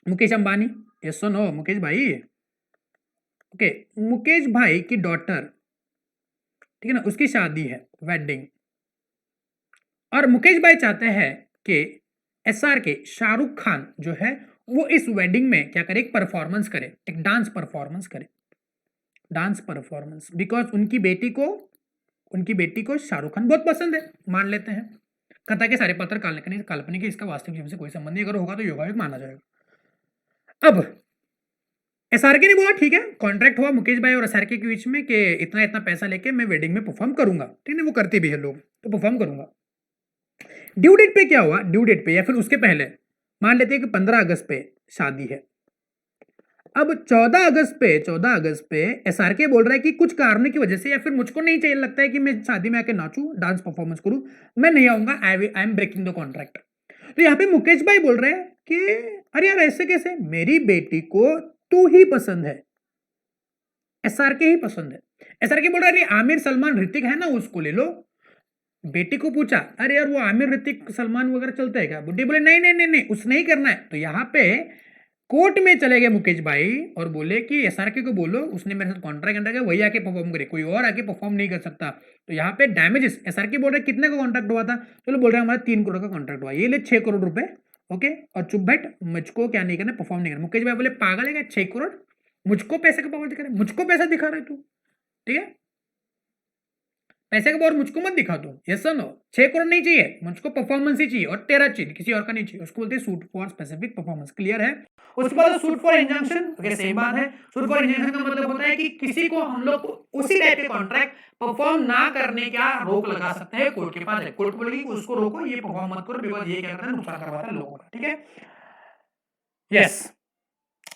मुकेश अंबानी, यस और नो, मुकेश भाई, ओके, मुकेश भाई की डॉटर, ठीक है ना, उसकी शादी है, वेडिंग, और मुकेश भाई चाहते हैं कि एसआर के शाहरुख खान जो है वो इस वेडिंग में क्या करे, एक परफॉर्मेंस करे, एक डांस परफॉर्मेंस करे, डांस परफॉर्मेंस, बिकॉज उनकी बेटी को शाहरुख खान बहुत पसंद है, मान लेते हैं। कथा के सारे पात्र काल्पनिक है, इसका वास्तविक जीवन से कोई संबंध नहीं, अगर होगा तो योगायोग माना जाएगा। अब एसआरके ने बोला ठीक है, कॉन्ट्रैक्ट हुआ मुकेश भाई और एसआरके के बीच में कि इतना इतना पैसा लेके मैं वेडिंग में परफॉर्म करूंगा, ठीक है, वो करते भी है लोग, तो परफॉर्म करूंगा। ड्यू डेट पे क्या हुआ, ड्यू डेट पे या फिर उसके पहले मान लेते हैं कि 15 अगस्त पे शादी है। अब 14 अगस्त पे एसआरके बोल रहा है कि कुछ कारणों की वजह से या फिर मुझको नहीं चाहिए, लगता है कि मैं शादी में आके नाचूं, डांस परफॉर्मेंस करूं, मैं नहीं आऊंगा, I am breaking the contract. तो यहाँ पे मुकेश भाई बोल रहे हैं कि अरे यार ऐसे कैसे, मेरी बेटी को तू ही पसंद है, एसआरके ही पसंद है। एसआरके बोल रहा है आमिर सलमान ऋतिक है ना, उसको ले लो। बेटी को पूछा अरे यार वो आमिर ऋतिक सलमान वगैरह चलता है क्या, बुड्ढी बोले नहीं नहीं नहीं नहीं उसने ही करना है। तो यहाँ पे कोर्ट में चले गए मुकेश भाई और बोले कि एसआरके को बोलो उसने मेरे साथ कॉन्ट्रैक्ट किया, वही आके परफॉर्म करे, कोई और आके परफॉर्म नहीं कर सकता। तो यहाँ पे डैमेजेस, एसआरके बोल रहे कितने का कॉन्ट्रैक्ट हुआ था, तो बोल रहे हमारा 3 करोड़ का कॉन्ट्रैक्ट हुआ, ये ले 6 करोड़ रुपए, ओके, और चुप बैठ, मुझको क्या नहीं करना, परफॉर्म नहीं करना। मुकेश भाई बोले पागल है क्या, 6 करोड़ मुझको पैसे का पावर दिखा रहे, मुझको पैसा दिखा रहे तू, ठीक है, पैसे का पावर मुझको मत दिखा तू, यस नो, 6 करोड़ नहीं चाहिए मुझको, परफॉर्मेंस ही चाहिए और तेरा चाहिए, किसी और का नहीं चाहिए। उसको बोलते हैं suit for specific performance, clear है। उसके बाद suit for injunction, okay same बात है। सूट फॉर इंजंक्शन का मतलब होता है कि किसी को हम लोग उसी टाइप के कॉन्ट्रैक्ट परफॉर्म ना करने का रोक लगा सकते हैं, कोर्ट के पास है, कोर्ट बोलेगी कि उसको रोको, ये परफॉर्म मत करो, बिकॉज ये क्या करता है, नुकसान करवाता है लोगों का, ठीक है, यस।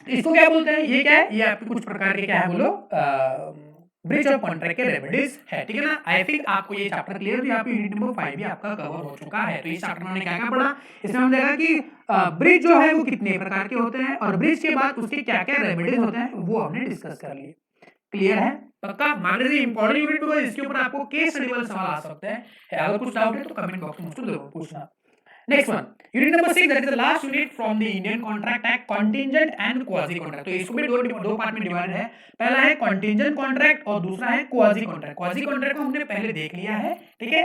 इसको क्या बोलते हैं, ये क्या है, ये आपके कुछ प्रकार के क्या है बोलो, ब्रीच ऑफ कॉन्ट्रैक्ट के रेमेडीज है, ठीक है ना। आई थिंक आपको ये चैप्टर क्लियर भी, आपको यूनिट नंबर 5 भी आपका कवर हो चुका है। तो इस चैप्टर में क्या क्या पढ़ा, इसमें हम देखा कि ब्रिज जो है वो कितने प्रकार के होते हैं और ब्रिज के बाद उसके क्या क्या रेमेडीज होते हैं वो हमने डिस्कस कर लिए, क्लियर है, पक्का मान लीजिए इंपॉर्टेंट यूनिट, बिकॉज इसके ऊपर आपको केस स्टडी वाले सवाल आ सकते हैं। अगर कुछ डाउट है तो कमेंट बॉक्स में मुझको जरूर पूछना। Next one, unit number 6, that is the last unit from the Indian Contract Act, contingent and quasi contract। तो इसको भी दो पार्ट में डिवाइड है, पहला है contingent contract और दूसरा है quasi contract। quasi contract को हमने पहले देख लिया है, ठीक है,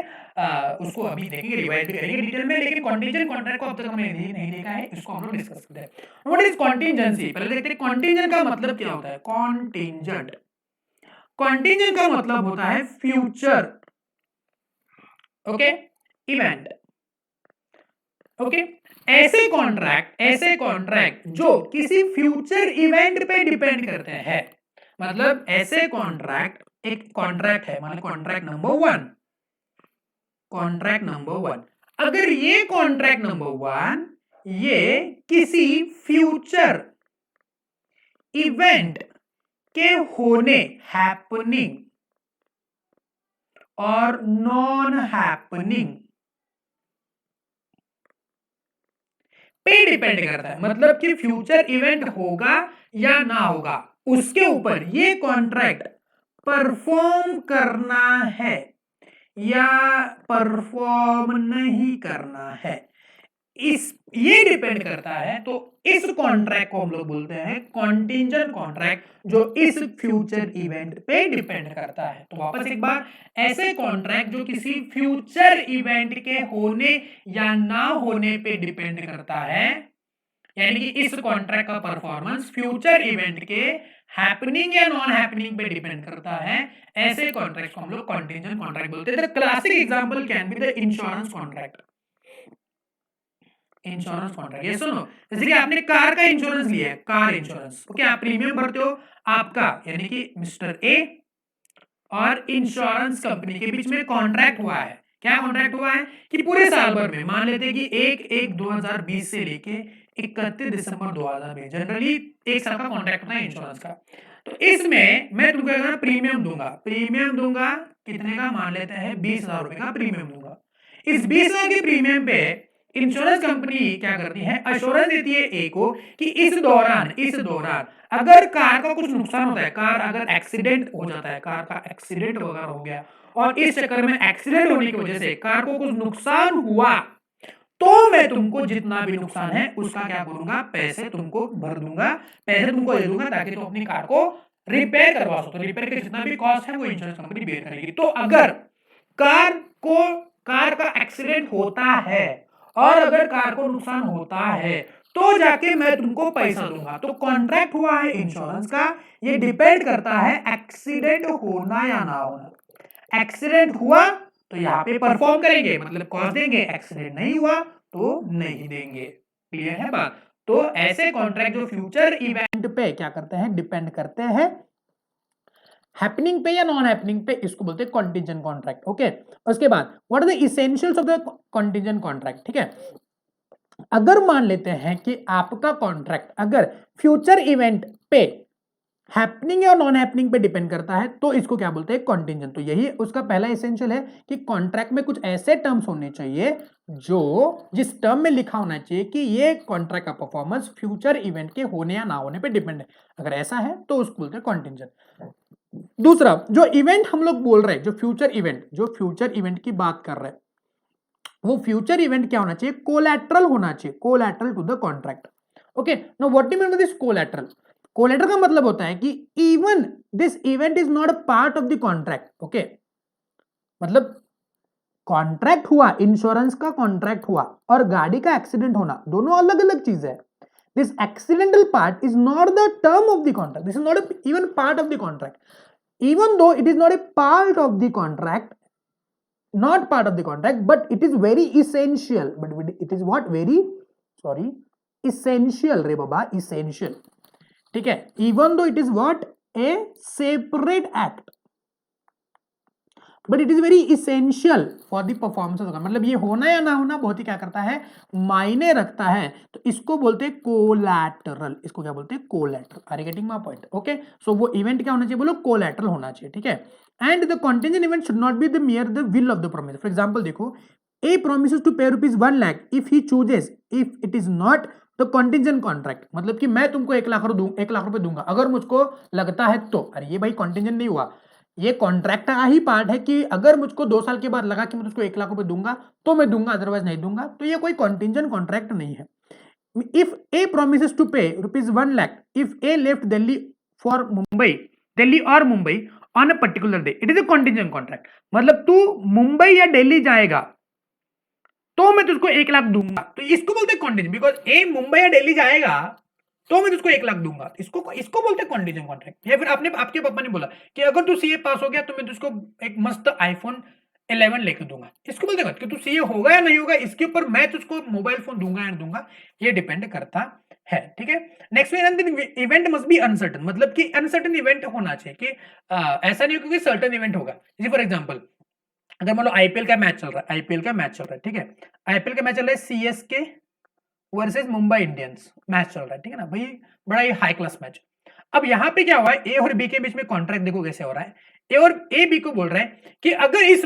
उसको अभी देखेंगे, रिवाइज भी करेंगे डिटेल में, लेकिन contingent contract को अब तक हमने नहीं देखा है, इसको हम लोग डिस्कस करते हैं। What is contingency, पहले देखते हैं contingent का मतलब क्या होता है। contingent का मतलब होता है फ्यूचर, ओके, इवेंट, ओके, ऐसे कॉन्ट्रैक्ट जो किसी फ्यूचर इवेंट पे डिपेंड करते हैं, मतलब ऐसे कॉन्ट्रैक्ट, एक कॉन्ट्रैक्ट है, मान लो कॉन्ट्रैक्ट नंबर 1, अगर ये कॉन्ट्रैक्ट नंबर 1 ये किसी फ्यूचर इवेंट के होने, हैपनिंग और नॉन हैपनिंग पे डिपेंड करता है, मतलब कि फ्यूचर इवेंट होगा या ना होगा उसके ऊपर ये कॉन्ट्रैक्ट परफॉर्म करना है या परफॉर्म नहीं करना है, इस ये डिपेंड करता है। तो इस कॉन्ट्रैक्ट को हम लोग बोलते हैं कॉन्टिंजेंट कॉन्ट्रैक्ट, जो इस फ्यूचर इवेंट पे डिपेंड करता है। तो वापस एक बार, ऐसे कॉन्ट्रैक्ट जो किसी फ्यूचर इवेंट के होने या ना होने पे डिपेंड करता है, यानी कि इस कॉन्ट्रैक्ट का परफॉर्मेंस फ्यूचर इवेंट के हैपनिंग या नॉन हैपनिंग पे डिपेंड करता है, ऐसे कॉन्ट्रैक्ट को हम लोग कॉन्टिंजेंट कॉन्ट्रैक्ट बोलते हैं। The classic example can be the insurance contract. Insurance contract, ये सुनो, जैसे कि आपने कार का इंश्योरेंस लिया है, कार इंश्योरेंस, ओके, आप प्रीमियम भरते हो, आपका यानी कि मिस्टर ए और इंश्योरेंस कंपनी के बीच में कॉन्ट्रैक्ट हुआ है। क्या कॉन्ट्रैक्ट हुआ है कि पूरे साल भर में, मान लेते हैं कि 1/1/2020 से लेके 31 दिसंबर 2020। जनरली एक साल का कॉन्ट्रैक्ट होता है इंश्योरेंस का। तो इसमें मैं तुमको अगर प्रीमियम दूंगा कितने का, मान लेते हैं 20,000 रुपए का प्रीमियम दूंगा। इस 20,000 के प्रीमियम पे इंश्योरेंस कंपनी क्या करती है, अश्योरेंस देती है ए को कि इस दौरान अगर कार का कुछ नुकसान होता है, कार अगर एक्सीडेंट हो जाता है, कार का एक्सीडेंट वगैरह हो गया और इस चक्कर में एक्सीडेंट होने की वजह से कार को कुछ नुकसान हुआ, तो मैं तुमको जितना भी नुकसान है उसका क्या करूंगा, पैसे तुमको भर दूंगा, पैसे तुमको दे दूंगा ताकि तुम अपनी कार को रिपेयर करवा सको। तो रिपेयर के जितना भी कॉस्ट है वो इंश्योरेंस कंपनी बेयर करेगी। तो अगर कार का एक्सीडेंट होता है और अगर कार को नुकसान होता है तो जाके मैं तुमको पैसा दूंगा। तो कॉन्ट्रैक्ट हुआ है इंश्योरेंस का, ये डिपेंड करता है एक्सीडेंट होना या ना होना। एक्सीडेंट हुआ तो यहाँ पे परफॉर्म करेंगे, मतलब कॉस्ट देंगे, एक्सीडेंट नहीं हुआ तो नहीं देंगे। क्लियर है बात? तो ऐसे कॉन्ट्रैक्ट जो फ्यूचर इवेंट पे क्या करते हैं, डिपेंड करते हैं, हैपनिंग पे या नॉन हैपनिंग पे, इसको बोलते हैं कॉन्टिजेंट कॉन्ट्रैक्ट। ओके, उसके बाद what are the essentials of the contingent contract. ठीक है, अगर मान लेते हैं कि आपका कॉन्ट्रैक्ट अगर फ्यूचर इवेंट पे हैपनिंग या नॉन हैपनिंग पे डिपेंड करता है तो इसको क्या बोलते हैं, कॉन्टिजेंट। तो यही उसका पहला एसेंशियल है कि कॉन्ट्रैक्ट में कुछ ऐसे टर्म्स होने चाहिए जो जिस टर्म में लिखा होना चाहिए कि ये कॉन्ट्रैक्ट का परफॉर्मेंस फ्यूचर इवेंट के होने या ना होने पे डिपेंड है। अगर ऐसा है तो उसको बोलते हैं कॉन्टिजेंट। दूसरा जो इवेंट हम लोग बोल रहे हैं, जो फ्यूचर इवेंट की बात कर रहे हैं, वो फ्यूचर इवेंट क्या होना चाहिए, कोलैटरल होना चाहिए, collateral to the contract. Okay, now what do you mean by this collateral? Collateral का मतलब होता है कि even this event is not a part of the contract. Okay, मतलब कॉन्ट्रैक्ट हुआ, इंश्योरेंस का कॉन्ट्रैक्ट हुआ और गाड़ी का एक्सीडेंट होना, दोनों अलग अलग चीज है। This accidental part is not the term of the contract, this is not even part of the contract, even though it is not a part of the contract, but it is very essential, but it is what, very essential रे बाबा, essential। ठीक है, even though it is what, a separate act, but it is very essential for the performance of the, मतलब ये होना या ना होना बहुत ही क्या करता है, मायने रखता है। तो इसको बोलते हैं कोलैटरल, इसको क्या बोलते हैं, collateral. Are you getting my point? Okay, so वो इवेंट क्या होना चाहिए, बोलो कोलैटरल होना चाहिए। ठीक है, and the contingent event should not be the मियर the will of the promise. For example देखो, ए promises to pay ₹1 lakh if he chooses, if it is not the contingent contract, मतलब कि मैं तुमको 1 लाख रुपए दूंगा अगर मुझको लगता है तो। अरे ये भाई कॉन्टिजेंट नहीं हुआ, ये कॉन्ट्रैक्ट का ही पार्ट है कि अगर मुझको 2 साल के बाद लगा कि मैं तुझको 1 लाख रुपए दूंगा तो मैं दूंगा, अदरवाइज नहीं दूंगा। तो ये कोई कॉन्टिजेंट कॉन्ट्रैक्ट नहीं है। If A promises to pay ₹1 lakh if A left Delhi और Mumbai on a particular day, it is a contingent contract. मतलब तू मुंबई या दिल्ली जाएगा तो मैं तुझको 1 लाख दूंगा, तो इसको बोलते हैं कॉन्टिजेंट, बिकॉज ए मुंबई या दिल्ली जाएगा तो मैं तुझको 1 लाख दूंगा। इसको बोलते हैं कॉन्टिजेंट कॉन्ट्रैक्ट। या फिर आपके पापा ने बोला कि अगर तू सीए पास हो गया तो मैं तुझको एक मस्त आईफोन 11 लेकर दूंगा, इसको बोलते हैं कि तू सीए होगा या नहीं होगा, इसके ऊपर मैं तुझको मोबाइल फोन दूंगा या नहीं दूंगा, ये डिपेंड करता है। ठीक है, next event must be uncertain, मतलब कि अनसर्टन इवेंट होना चाहिए कि ऐसा नहीं हो कि सर्टन इवेंट होगा। जैसे फॉर एग्जाम्पल अगर मान लो आईपीएल का मैच चल रहा है, ठीक है, आईपीएल का मैच चल रहा है, CSK versus Mumbai Indians match चल रहा है, ठीक है ना भाई, बड़ा ही हाई क्लास मैच। अब यहाँ पे क्या हुआ है, ए और बी के बीच में कॉन्ट्रैक्ट देखो कैसे हो रहा है। ए बी को बोल रहा है कि अगर इस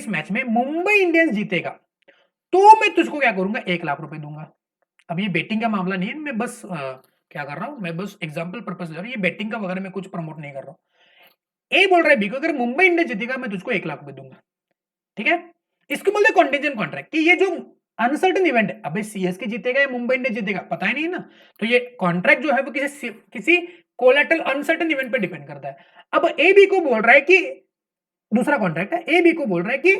मैच में मुंबई इंडियंस जीतेगा तो मैं तुझको क्या करूंगा, 1 लाख रुपए दूंगा। अब ये बेटिंग का मामला नहीं है, मैं बस क्या कर रहा हूं, मैं बस एग्जाम्पल पर्पज ले रहा हूं, ये बेटिंग का वगैरह मैं कुछ प्रमोट नहीं कर रहा हूं। ए बोल रहा है बी को, अगर मुंबई इंडियंस जीतेगा मैं तुझको 1 लाख रुपए दूंगा। ठीक है, इसको बोलते हैं कॉन्टिजेंट कॉन्ट्रैक्ट, कि ये जो अनसर्टन इवेंट है, अबे सीएसके जीतेगा या मुंबई इंडियंस जीतेगा पता ही नहीं ना, तो ये कॉन्ट्रैक्ट जो है वो किसी कोलैटरल अनसर्टन इवेंट पे डिपेंड करता है। अब ए बी को बोल रहा है कि दूसरा कॉन्ट्रैक्ट है, ए बी को बोल रहा है कि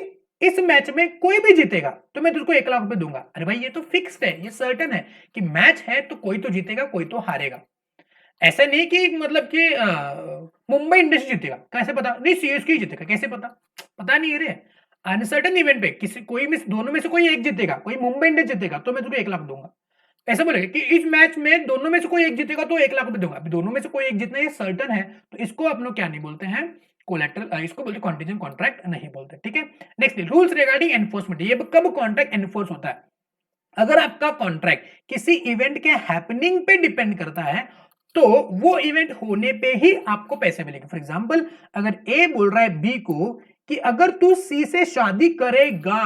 इस मैच में कोई भी जीतेगा तो मैं तुझको 1 लाख रुपए दूंगा। अरे भाई ये तो फिक्स्ड है, ये सर्टन है कि मैच है तो कोई तो जीतेगा कोई तो हारेगा। ऐसा नहीं कि मतलब कि मुंबई इंडियंस जीतेगा, कैसे पता, नहीं सीएसके जीतेगा, कैसे पता, पता नहीं रे। अनसर्टन इवेंट पे दोनों में से कोई एक जीतेगा, कोई मुंबई इंडियंस जीतेगा तो मैं तुझे 1 लाख दूंगा। ऐसा बोलेगा कि इस मैच में दोनों में से कोई एक जीतेगा तो 1 लाख रुपए दूंगा। दोनों में से कोई एक जीतना ये सर्टन है, तो इसको आप लोग क्या नहीं बोलते हैं, कोलैटरल, इसको बोलते कॉन्टिजेंट कॉन्ट्रैक्ट नहीं बोलते। ठीक है, नेक्स्ट रूल्स रिगार्डिंग एनफोर्समेंट, ये कब कॉन्ट्रैक्ट एनफोर्स होता है, अगर आपका कॉन्ट्रैक्ट किसी इवेंट के हैपनिंग पे डिपेंड करता है तो वो इवेंट होने पे ही आपको पैसे मिलेंगे। फॉर एग्जांपल अगर ए बोल रहा है बी को कि अगर तू सी से शादी करेगा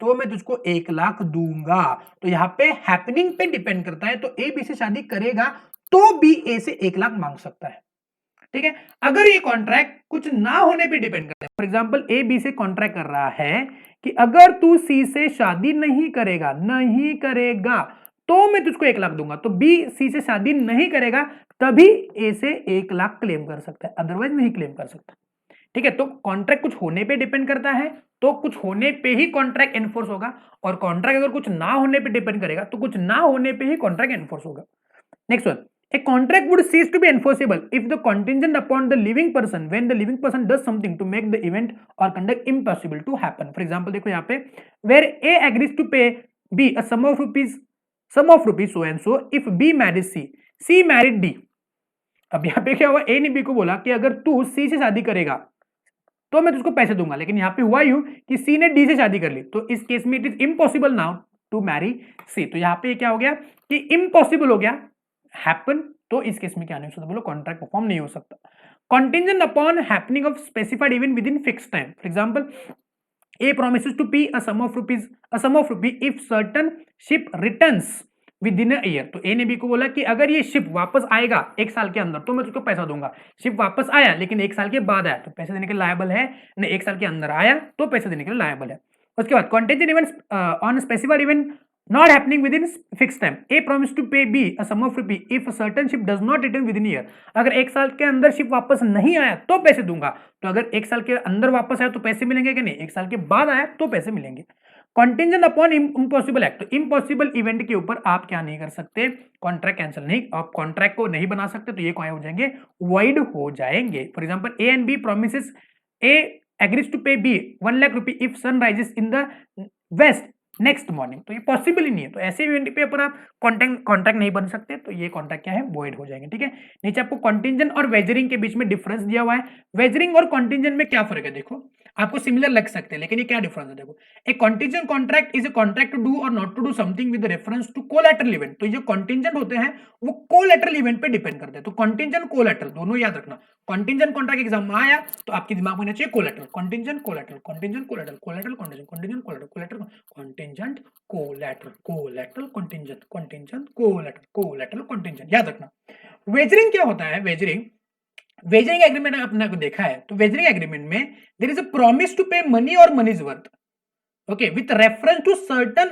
तो मैं तुझको 1 लाख दूंगा, तो यहाँ पे हैपनिंग पे डिपेंड करता है, तो ए बी से शादी करेगा तो बी ए से 1 लाख मांग सकता है। ठीक है, अगर ये कॉन्ट्रैक्ट कुछ ना होने पे डिपेंड करता है, फॉर एग्जांपल ए बी से कॉन्ट्रैक्ट कर रहा है कि अगर तू सी से शादी नहीं करेगा तो मैं तुझको 1 लाख दूंगा, तो बी सी से शादी नहीं करेगा तभी ए से 1 लाख क्लेम कर सकता है, अदरवाइज नहीं क्लेम कर सकता। ठीक है, तो कॉन्ट्रैक्ट कुछ होने पे डिपेंड करता है तो कुछ होने पे ही कॉन्ट्रैक्ट एनफोर्स होगा, और कॉन्ट्रैक्ट अगर कुछ ना होने पे डिपेंड करेगा तो कुछ ना होने पे ही कॉन्ट्रैक्ट एनफोर्स होगा। Next one, a contract would cease to be enforceable if the contingent upon the living person when the living person does something to make the event or conduct impossible to happen. For example देखो यहाँ पे where A agrees to pay B a sum of rupees so and so if B marries C married D. अब यहाँ पे क्या हुआ, A ने B को बोला कि अगर तू C से शादी करेगा तो मैं तुझको पैसे दूंगा, लेकिन यहाँ पे हुआ यूं कि C ने D से शादी कर ली, तो इस केस में it is impossible now to marry C। तो यहाँ पे क्या हो गया कि इम्पॉसिबल हो गया हैपन, तो इस केस में क्या नहीं हो सकता, बोलो कॉन्ट्रैक्ट परफॉर्म नहीं हो सकता। Contingent upon happening of specified event with in fix time, for example A promises to pay a sum of rupee if certain ship returns with in year. तो ए ने बी को बोला कि अगर ये शिप वापस आएगा 1 साल के अंदर तो मैं तुझको पैसा दूंगा। शिप वापस आया लेकिन 1 साल के बाद आया तो पैसे देने के लिए लायबल है, नहीं 1 साल के अंदर आया तो पैसे देने के लिए लायबल है। उसके बाद contingent events on specified event not happening within fixed time. A promised to pay B a sum of rupee if a certain ship does not return within a year. अगर 1 साल के अंदर शिप वापस नहीं आया तो पैसे दूंगा, तो अगर 1 साल के अंदर वापस आया तो पैसे मिलेंगे कि नहीं, 1 साल के बाद आया तो पैसे मिलेंगे। कंटीजेंट अपॉन इम्पॉसिबल एक्ट, तो इम्पॉसिबल इवेंट के ऊपर आप क्या नहीं कर सकते, कॉन्ट्रैक्ट कैंसिल नहीं, आप कॉन्ट्रैक्ट को नहीं बना सकते, तो ये क्या हो जाएंगे, वॉइड हो जाएंगे। For example A and B promises, A agrees to pay B 1 lakh rupee if sun rises in the west next morning, तो ये पॉसिबल ही नहीं है, तो ऐसे इवेंट पे ऊपर आप कॉन्ट्रैक्ट नहीं बन सकते, तो ये कॉन्ट्रैक्ट क्या है, वॉइड हो जाएंगे। ठीक है, नीचे आपको कॉन्टिंजेंट और वेजरिंग के बीच में डिफरेंस दिया हुआ है। वेजरिंग और कॉन्टिंजेंट में क्या फर्क है, देखो आपको सिमिलर लग सकते हैं लेकिन ये क्या डिफरेंस है, देखो a contingent contract is a contract to do और not to do something with reference to collateral event, तो ये कॉन्टिंजेंट होते हैं वो कोलैटरल इवेंट पे डिपेंड करते हैं, तो कॉन्टिंजेंट कोलैटरल दोनों याद रखना। कॉन्टिंजेंट कॉन्ट्रैक्ट एग्जाम में आया तो आपके दिमाग में होना चाहिए collateral, contingent collateral, contingent collateral, collateral contingent, contingent collateral, collateral contingent collateral, collateral contingent, contingent collateral, collateral contingent, याद रखना। वेजरिंग क्या होता है, वेजरिंग एग्रीमेंट आपने देखा है, तो वेजरिंग एग्रीमेंट में there is a promise to pay money और money is worth, okay, with reference to certain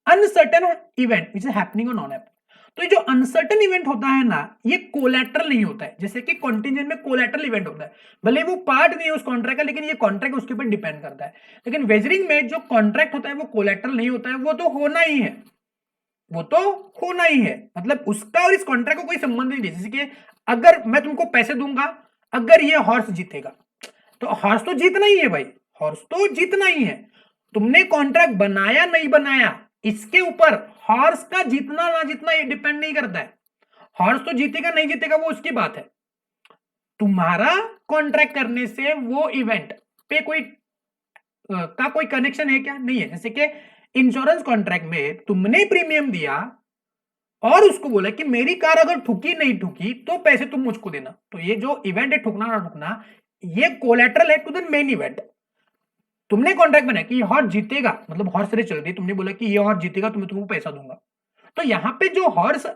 uncertain event which is happening और नॉन हैपनिंग। तो ये जो अनसर्टेन इवेंट होता है ना, ये कोलैटरल नहीं होता है, जैसे कि कॉन्टिंजेंट में कोलैटरल इवेंट होता है, भले वो पार्ट नहीं है उस कॉन्ट्रैक्ट का लेकिन ये कॉन्ट्रैक्ट उसके ऊपर डिपेंड करता है। लेकिन वेजरिंग में जो कॉन्ट्रैक्ट होता है वो कोलैटरल नहीं होता है, वो तो होना ही है, वो तो होना ही है, मतलब उसका और इस कॉन्ट्रैक्ट को कोई संबंध नहीं है। जैसे कि अगर मैं तुमको पैसे दूंगा, अगर ये हॉर्स जीतेगा तो हॉर्स तो जीतना ही है भाई, हॉर्स तो जीतना ही है, तुमने कॉन्ट्रैक्ट बनाया नहीं बनाया इसके ऊपर हॉर्स का जीतना ना जीतना ये डिपेंड नहीं करता है, हॉर्स तो जीतेगा नहीं जीतेगा वो उसकी बात है, तुम्हारा कॉन्ट्रैक्ट करने से वो इवेंट पे कोई कनेक्शन है क्या, नहीं है। जैसे कि इंश्योरेंस कॉन्ट्रैक्ट में तुमने प्रीमियम दिया और उसको बोला कि मेरी कार अगर ठुकी नहीं ठुकी तो पैसे तुम मुझको देना, तो ये जो इवेंट है ठुकना ना ठुकना ये कोलैटरल है टू द मेन इवेंट। तुमने कॉन्ट्रैक्ट बनाया कि हॉर्स जीतेगा, मतलब हॉर्स रेस चल रही है, तुमने बोला कि ये हॉर्स जीतेगा तो मैं तुमको पैसा दूंगा, तो यहां पे जो हॉर्स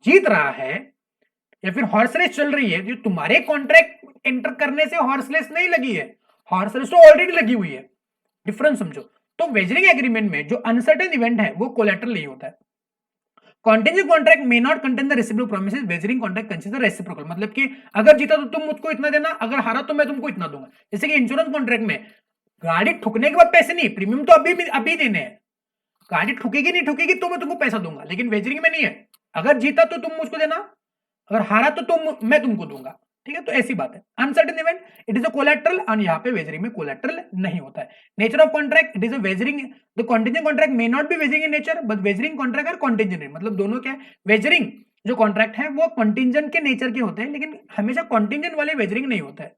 जीत रहा है या फिर हॉर्स रेस चल रही है, जो तुम्हारे कॉन्ट्रैक्ट एंटर करने से हॉर्स रेस नहीं लगी है, हॉर्स रेस तो ऑलरेडी लगी हुई है, डिफरेंस समझो। तो वेजरिंग एग्रीमेंट में जो अनसर्टेन इवेंट है वो कोलैटरल नहीं होता है। Contingent contract may not contain the reciprocal promises, wagering contract consist reciprocal, मतलब कि अगर जीता तो तुम मुझको इतना देना, अगर हारा तो मैं तुमको इतना दूंगा। जैसे कि इंश्योरेंस कॉन्ट्रैक्ट में गाड़ी ठुकने के बाद पैसे नहीं, प्रीमियम तो अभी देने हैं, गाड़ी ठुकेगी नहीं ठुकेगी तो मैं तुमको पैसा दूंगा, लेकिन वेजरिंग में नहीं है, अगर जीता तो तुम मुझको देना, अगर हारा तो मैं तुमको दूंगा। ठीक है, तो ऐसी बात है। Uncertain event it is a collateral, और यहाँ पे वेजरिंग में कोलैटरल नहीं होता है। Nature of contract it is a wagering, the contingent contract may not be wagering in nature but wagering contract और कॉन्टिजेंट, मतलब दोनों क्या है, वेजरिंग जो कॉन्ट्रैक्ट है वो कॉन्टिजेंट के नेचर के होते हैं लेकिन हमेशा कॉन्टिजेंट वाले वेजरिंग नहीं होता है।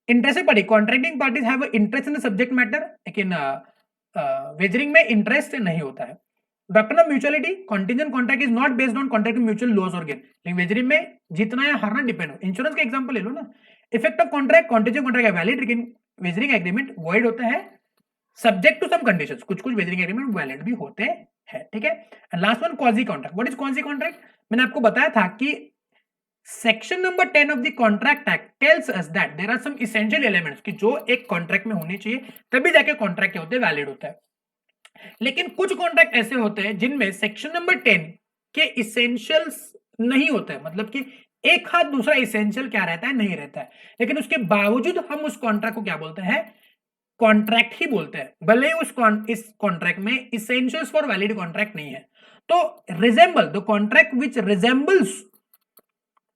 इंटरेस्ट से पढ़ी, contracting parties have interest in the subject matter, लेकिन वेजरिंग में इंटरेस्ट नहीं होता है। Weapon of mutuality, contingent contract is not based on contract mutual loss और गेन, लेकिन वेजरी में जीतना या हारना डिपेंड हो। इंश्योरेंस का एग्जांपल ले लो ना, effect of contract, contingent contract है वैलिड, लेकिन वेजरिंग एग्रीमेंट वॉइड होता है सब्जेक्ट टू सम कंडीशंस, कुछ कुछ वेजरिंग एग्रीमेंट वैलिड भी होते हैं, ठीक है। Last one quasi contract. What is quasi contract? मैंने आपको बताया था कि section number 10 of the contract act tells us that there are some essential elements कि जो एक कॉन्ट्रैक्ट में होने चाहिए तभी जाके कॉन्ट्रैक्ट होते हैं, वैलिड होता है। लेकिन कुछ कॉन्ट्रैक्ट ऐसे होते हैं जिनमें सेक्शन नंबर 10 के इसेंशियल्स नहीं होते हैं, मतलब कि एक हाथ दूसरा इसेंशियल क्या रहता है, नहीं रहता है, लेकिन उसके बावजूद हम उस कॉन्ट्रैक्ट को क्या बोलते हैं, कॉन्ट्रैक्ट ही बोलते हैं, भले ही इस कॉन्ट्रैक्ट में इसेंशियल्स फॉर वैलिड कॉन्ट्रैक्ट नहीं है। तो resemble the contract which resembles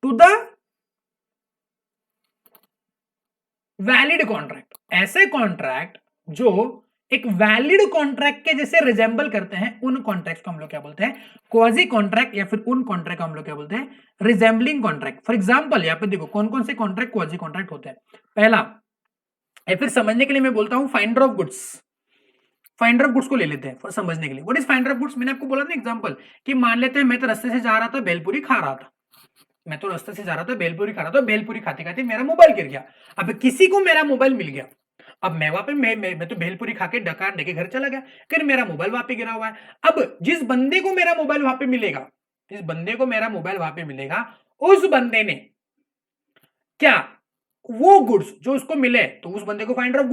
to the valid contract, ऐसे कॉन्ट्रैक्ट जो एक वैलिड कॉन्ट्रैक्ट के जैसे रिजेंबल करते हैं, उन कॉन्ट्रैक्ट को हम लोग क्या बोलते हैं, क्वाजी कॉन्ट्रैक्ट, या फिर उन कॉन्ट्रैक्ट को हम लोग क्या बोलते हैं, रिजेंबलिंग कॉन्ट्रैक्ट। फॉर एग्जांपल यहाँ पे देखो कौन कौन से कॉन्ट्रैक्ट क्वाजी कॉन्ट्रैक्ट होते हैं। पहला, या फिर समझने के लिए मैं बोलता हूं finder of goods. Finder of goods को ले लेते हैं समझने के लिए। What is finder of goods? मैंने आपको बोला ना एग्जांपल कि मान लेते हैं मैं तो रास्ते से जा रहा था, भेलपुरी खा रहा था, मैं तो रास्ते से जा रहा था, भेलपुरी खा रहा था, भेलपुरी खाते खाते मेरा मोबाइल गिर गया। अब किसी को मेरा मोबाइल मिल गया, अब मैं वहां पे मैं तो भेलपुरी खा के डकार लेके घर चला गया, फिर मेरा मोबाइल वहां पे गिरा हुआ है। अब जिस बंदे को मेरा मोबाइल वहां पे मिलेगा, जिस बंदे को मेरा मोबाइल वहां पे मिलेगा, उस बंदे ने क्या वो गुड्स जो उसको मिले, तो उस बंदे को फाइंडर ऑफ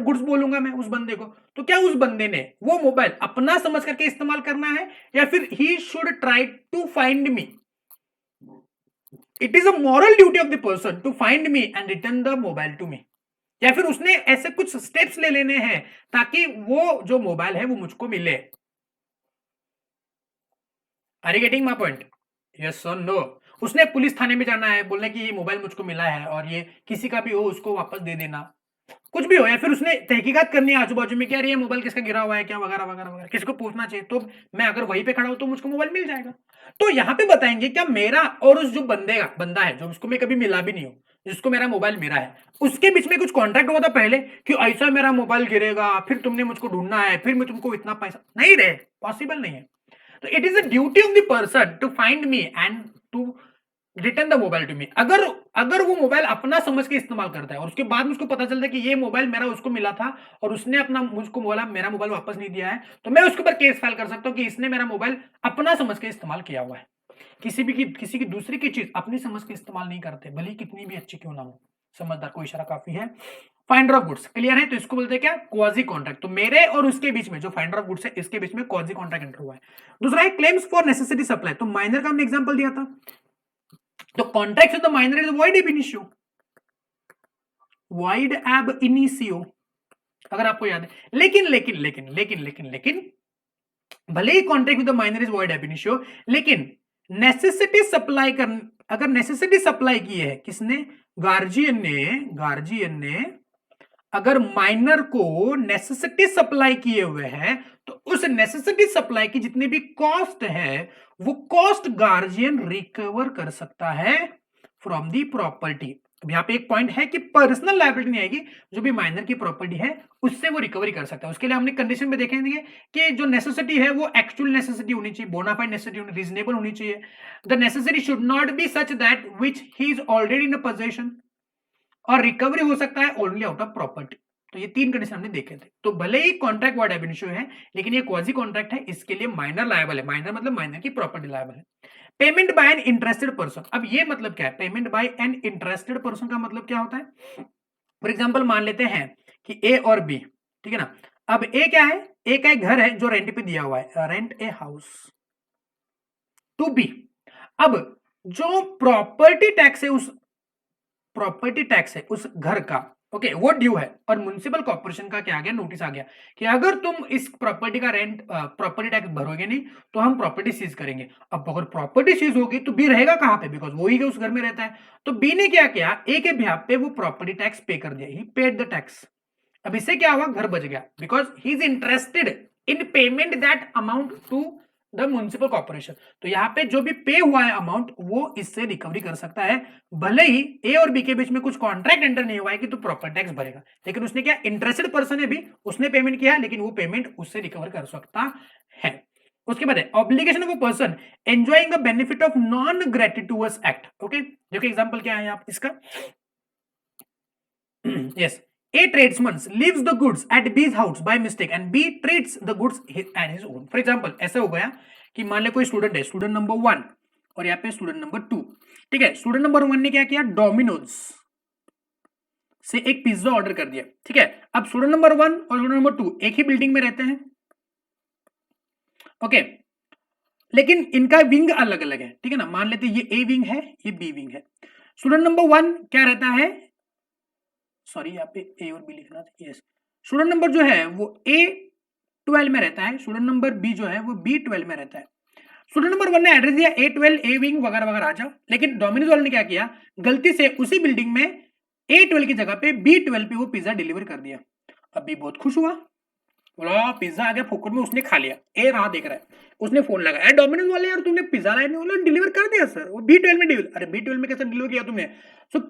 गुड्स बोलूंगा मैं उस बंदे को। तो क्या उस बंदे ने वो मोबाइल अपना समझ करके इस्तेमाल करना है, या फिर he should try to find me? It is a moral duty of the person to find me and return the mobile to me, या फिर उसने ऐसे कुछ स्टेप्स ले लेने हैं ताकि वो जो मोबाइल है वो मुझको मिले। Are you getting my point? Yes और नो? उसने पुलिस थाने में जाना है, बोलना कि ये मोबाइल मुझको मिला है और ये किसी का भी हो उसको वापस दे देना, कुछ भी हो, या फिर उसने तहकीकात करनी है आजू बाजू में, क्या ये मोबाइल किसका गिरा हुआ है क्या, वगैरह वगैरह वगैरह, किसको पूछना चाहिए, तो मैं अगर वहीं पे खड़ा हूं तो मुझको मोबाइल मिल जाएगा। तो यहाँ पे बताएंगे क्या मेरा और उस जो बंदा है जो उसको मैं कभी मिला भी नहीं हूं, जिसको मेरा मोबाइल मिला है, उसके बीच में कुछ कॉन्ट्रैक्ट हुआ था पहले कि ऐसा मेरा मोबाइल गिरेगा, फिर तुमने मुझको ढूंढना है, फिर मैं तुमको इतना पैसा, नहीं रहे, पॉसिबल नहीं है। तो it is a duty of the person to find me and to return the mobile to me. अगर अगर वो मोबाइल अपना समझ के इस्तेमाल करता है और उसके बाद मुझको पता चलता है कि ये मोबाइल मेरा उसको मिला था और उसने अपना मुझको बोला मेरा मोबाइल वापस नहीं दिया है, तो मैं उसके ऊपर केस फाइल कर सकता हूं कि इसने मेरा मोबाइल अपना समझ के इस्तेमाल किया हुआ है। किसी की दूसरी की चीज अपनी समझ के इस्तेमाल नहीं करते, भले ही कितनी भी अच्छी क्यों ना हो। समझदार को इशारा काफी है। फाइंडर ऑफ गुड्स क्लियर है? तो इसको बोलते हैं क्या, क्वाजी कॉन्ट्रैक्ट। तो मेरे और उसके बीच में जो फाइंडर ऑफ गुड्स है, इसके बीच में क्वाजी कॉन्ट्रैक्ट एंटर हुआ है। दूसरा है क्लेम्स फॉर नेसेसिटी सप्लाई। तो माइनर का हमने एग्जांपल दिया था, तो contract with the minor is void ab initio, void ab initio, अगर आपको याद है। लेकिन लेकिन लेकिन लेकिन लेकिन लेकिन भले ही contract with the minor is void ab initio, लेकिन नेसेसिटी सप्लाई कर, अगर नेसेसिटी सप्लाई की है किसने, गार्जियन ने अगर माइनर को नेसेसिटी सप्लाई किए हुए हैं, तो उस नेसेसिटी सप्लाई की जितनी भी कॉस्ट है वो कॉस्ट गार्जियन रिकवर कर सकता है फ्रॉम दी प्रॉपर्टी। अब यहाँ पे एक पॉइंट है कि पर्सनल लायबिलिटी नहीं आएगी, जो भी माइनर की प्रॉपर्टी है उससे वो रिकवरी कर सकता है। उसके लिए हमने कंडीशन में देखेंगे कि जो नेसेसिटी है वो एक्चुअल नेसेसिटी होनी चाहिए, बोनाफाइड नेसेसिटी होनी, रीजनेबल होनी चाहिए। The necessity should not be such that which he is already in a possession, और रिकवरी हो सकता है ओनली आउट ऑफ प्रॉपर्टी। तो ये तीन कंडीशन हमने देखे थे। तो भले ही कॉन्ट्रैक्ट वर्ड एब इनिशियो है, लेकिन ये क्वाजी कॉन्ट्रैक्ट है, इसके लिए माइनर लायबल है। माइनर मतलब माइनर की प्रॉपर्टी लायबल है। Payment by an interested person, अब ये मतलब क्या है, payment by an interested person का मतलब क्या होता है? फॉर एग्जाम्पल मान लेते हैं कि ए और बी, ठीक है ना। अब ए क्या है, ए का एक घर है जो रेंट पे दिया हुआ है, rent a house to B. अब जो प्रॉपर्टी टैक्स है उस घर का, ओके, वो ड्यू है, और म्युनिसिपल कॉर्पोरेशन का क्या आ गया, नोटिस आ गया कि अगर तुम इस प्रॉपर्टी का रेंट प्रॉपर्टी टैक्स भरोगे नहीं तो हम प्रॉपर्टी सीज करेंगे। अब अगर प्रॉपर्टी सीज होगी तो बी रहेगा कहां पे, बिकॉज वो ही उस घर में रहता है। तो बी ने क्या किया, ए के बिहाफ पे वो प्रॉपर्टी टैक्स पे कर दिया, ही पेड द टैक्स। अब इससे क्या हुआ, घर बच गया, because he is interested in payment that amount to the municipal corporation. तो यहाँ पे जो भी पे हुआ है अमाउंट वो इससे रिकवरी कर सकता है, भले ही ए और बी के बीच में कुछ कॉन्ट्रैक्ट एंटर नहीं हुआ है कि तो प्रॉपर्टी टैक्स भरेगा, लेकिन उसने क्या, इंटरेस्टेड पर्सन है भी, उसने पेमेंट किया, लेकिन वो पेमेंट उससे रिकवर कर सकता है। उसके बाद है obligation of a person enjoying the benefit of non gratuitous act. Okay, देखो एग्जांपल क्या है आप इसका। Yes, A tradesman leaves the goods at B's house by mistake and B treats the goods and his own. For example, ऐसा हो गया कि मान ले कोई स्टूडेंट है, स्टूडेंट नंबर 1 और यहाँ पे स्टूडेंट नंबर 2। ठीक है, स्टूडेंट नंबर 1 ने क्या किया, डोमिनोज से एक पिज्जा ऑर्डर कर दिया। ठीक है, अब स्टूडेंट नंबर 1 और स्टूडेंट नंबर 2 एक ही बिल्डिंग में रहते हैं। ओके, लेकिन इनका विंग अलग अलग है। ठीक है ना, मान लेते ये ए विंग है, ये बी विंग है। स्टूडेंट नंबर 1 क्या रहता है, सॉरी यहाँ पे ए और बी लिखना था, यस, स्टूडेंट नंबर जो है वो A12 में रहता है, स्टूडेंट नंबर बी जो है वो B12 में रहता है। स्टूडेंट नंबर 1 ने एड्रेस दिया A12 ए विंग वगैरह वगैरह आ जाओ, लेकिन डोमिनोज वाले ने क्या किया, गलती से उसी बिल्डिंग में A12 की जगह पे B12 पे वो पिज्जा डिलीवर कर दिया। अब बी बहुत खुश हुआ, बोला पिज्जा आ गया फोकट में, उसने खा लिया। ए राह देख रहा है, उसने फोन लगाया डोमिनोज वाले, यार तुमने पिज्जा लाया नहीं, बोला डिलीवर कर दिया सर, वो B12 में डिलीवर। अरे B12 में कैसे डिलीवर किया तुमने? सो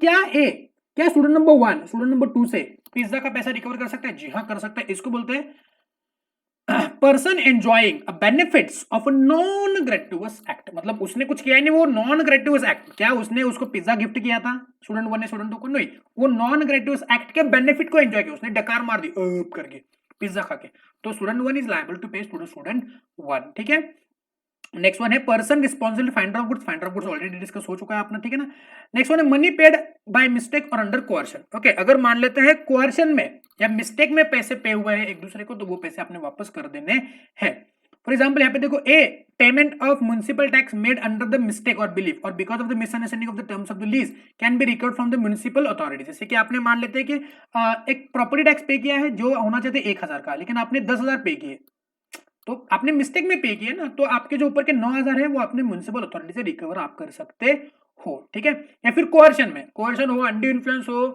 क्या स्टूडेंट नंबर 1 स्टूडेंट नंबर 2 से पिज्जा का पैसा रिकवर कर सकता है? जी हाँ कर सकता है। इसको बोलते हैं person enjoying benefits of non gratuitous act. मतलब उसने कुछ किया ही नहीं, वो नॉन ग्रेटिटुअस एक्ट। क्या उसने उसको पिज्जा गिफ्ट किया था स्टूडेंट 1 ने स्टूडेंट 2 को? नहीं, वो नॉन ग्रेटिटुअस एक्ट के बेनिफिट को एंजॉय किया, उसने डकार मार दी करके पिज्जा खा के। तो स्टूडेंट 1 इज लायबल टू पे स्टूडेंट 1। ठीक है, नेक्स्ट वन है person responsible finder of goods. Finder of goods already discuss हो चुका है अपना। ठीक है ना, नेक्स्ट वन है मनी पेड बाय मिस्टेक और अंडर कोअर्शन। ओके, अगर मान लेते हैं कोअर्शन में या मिस्टेक में पैसे पे हुए हैं एक दूसरे को, तो वो पैसे आपने वापस कर देने हैं। फॉर एग्जाम्पल यहाँ पे देखो, a payment of municipal tax made under the mistake और बिलीफ और because of the misunderstanding of the terms of the lease can be recovered from the municipal authority. जैसे कि आपने मान लेते हैं कि एक प्रॉपर्टी टैक्स पे किया है जो होना चाहिए 1000 का, लेकिन आपने 10,000 पे किए, तो आपने मिस्टेक में पे किया ना, तो आपके जो ऊपर के 9,000 है वो आपने म्युनिसिपल अथॉरिटी से रिकवर आप कर सकते हो। ठीक है, या फिर कोअर्शन में, कोअर्शन हो, अंडर इन्फ्लुएंस हो,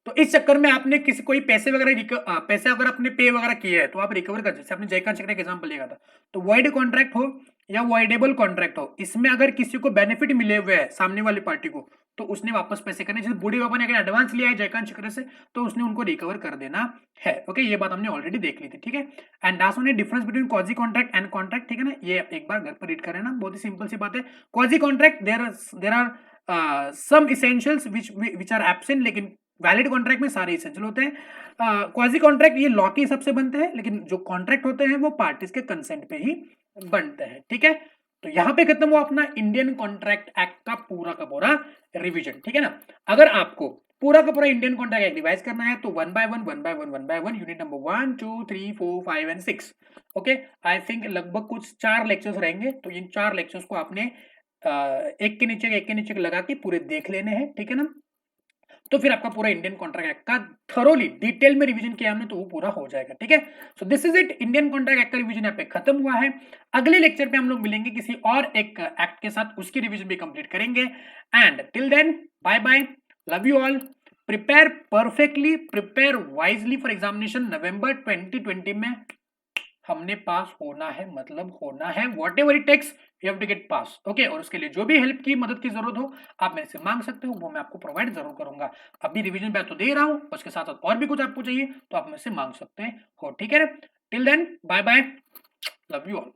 तो इस चक्कर में आपने किसी कोई पैसे वगैरह पैसे अगर आपने पे वगैरह किए हैं तो आप रिकवर कर, जैसे आपने जयकांत चक्र का एग्जांपल लिया था। तो वॉइड कॉन्ट्रैक्ट हो या वॉइडेबल कॉन्ट्रैक्ट हो, इसमें अगर किसी को बेनिफिट मिले हुए है सामने वाली पार्टी को, तो उसने वापस पैसे करने। जैसे बूढ़ी बाबा ने अगर एडवांस लिया है जयकांत चक्र से, तो उसने उनको रिकवर कर देना है। ओके, ये बात हमने ऑलरेडी देख ली थी। ठीक है, एंड लास्ट वन है difference between quasi contract and contract. ठीक है ना, ये एक बार घर पर रीड करें ना, बहुत ही सिंपल सी बात है। Quasi contract there are some essentials which are absent, लेकिन वैलिड कॉन्ट्रैक्ट में सारे इसेंशियल होते हैं। क्वाजी कॉन्ट्रैक्ट ये लॉ के हिसाब से बनते हैं, लेकिन जो कॉन्ट्रैक्ट होते हैं वो पार्टीज के कंसेंट पे ही बनते हैं। ठीक है, तो यहां पे खत्म हुआ अपना इंडियन कॉन्ट्रैक्ट एक्ट का पूरा रिवीजन। ठीक है ना, अगर आपको पूरा का पूरा इंडियन कॉन्ट्रैक्ट एक्ट रिवाइज करना है तो one by one unit number 1 2 3 4 5 and 6। Okay, I think लगभग कुछ 4 लेक्चर्स रहेंगे, तो इन 4 लेक्चर्स को आपने एक के नीचे लगा के पूरे देख लेने हैं। ठीक है ना, तो फिर आपका पूरा इंडियन कॉन्ट्रैक्ट एक्ट का थरोली डिटेल में रिवीजन किया हमने, तो वो पूरा हो जाएगा। ठीक है, so this is it, Indian contract act का रिवीजन यहाँ पे खत्म हुआ है। अगले लेक्चर पे हम लोग मिलेंगे किसी और एक एक्ट के साथ, उसकी रिवीजन भी कंप्लीट करेंगे। And till then bye bye, love you all, prepare perfectly, prepare wisely for examination. November 2020 में हमने पास होना है, मतलब होना है, whatever it takes you have to get pass. Okay, और उसके लिए जो भी हेल्प की मदद की जरूरत हो आप मेरे से मांग सकते हो, वो मैं आपको प्रोवाइड जरूर करूंगा। अभी रिवीजन पे तो दे रहा हूं, उसके साथ साथ और भी कुछ आपको चाहिए तो आप मेरे से मांग सकते हो। ठीक है, till then bye bye, love you all.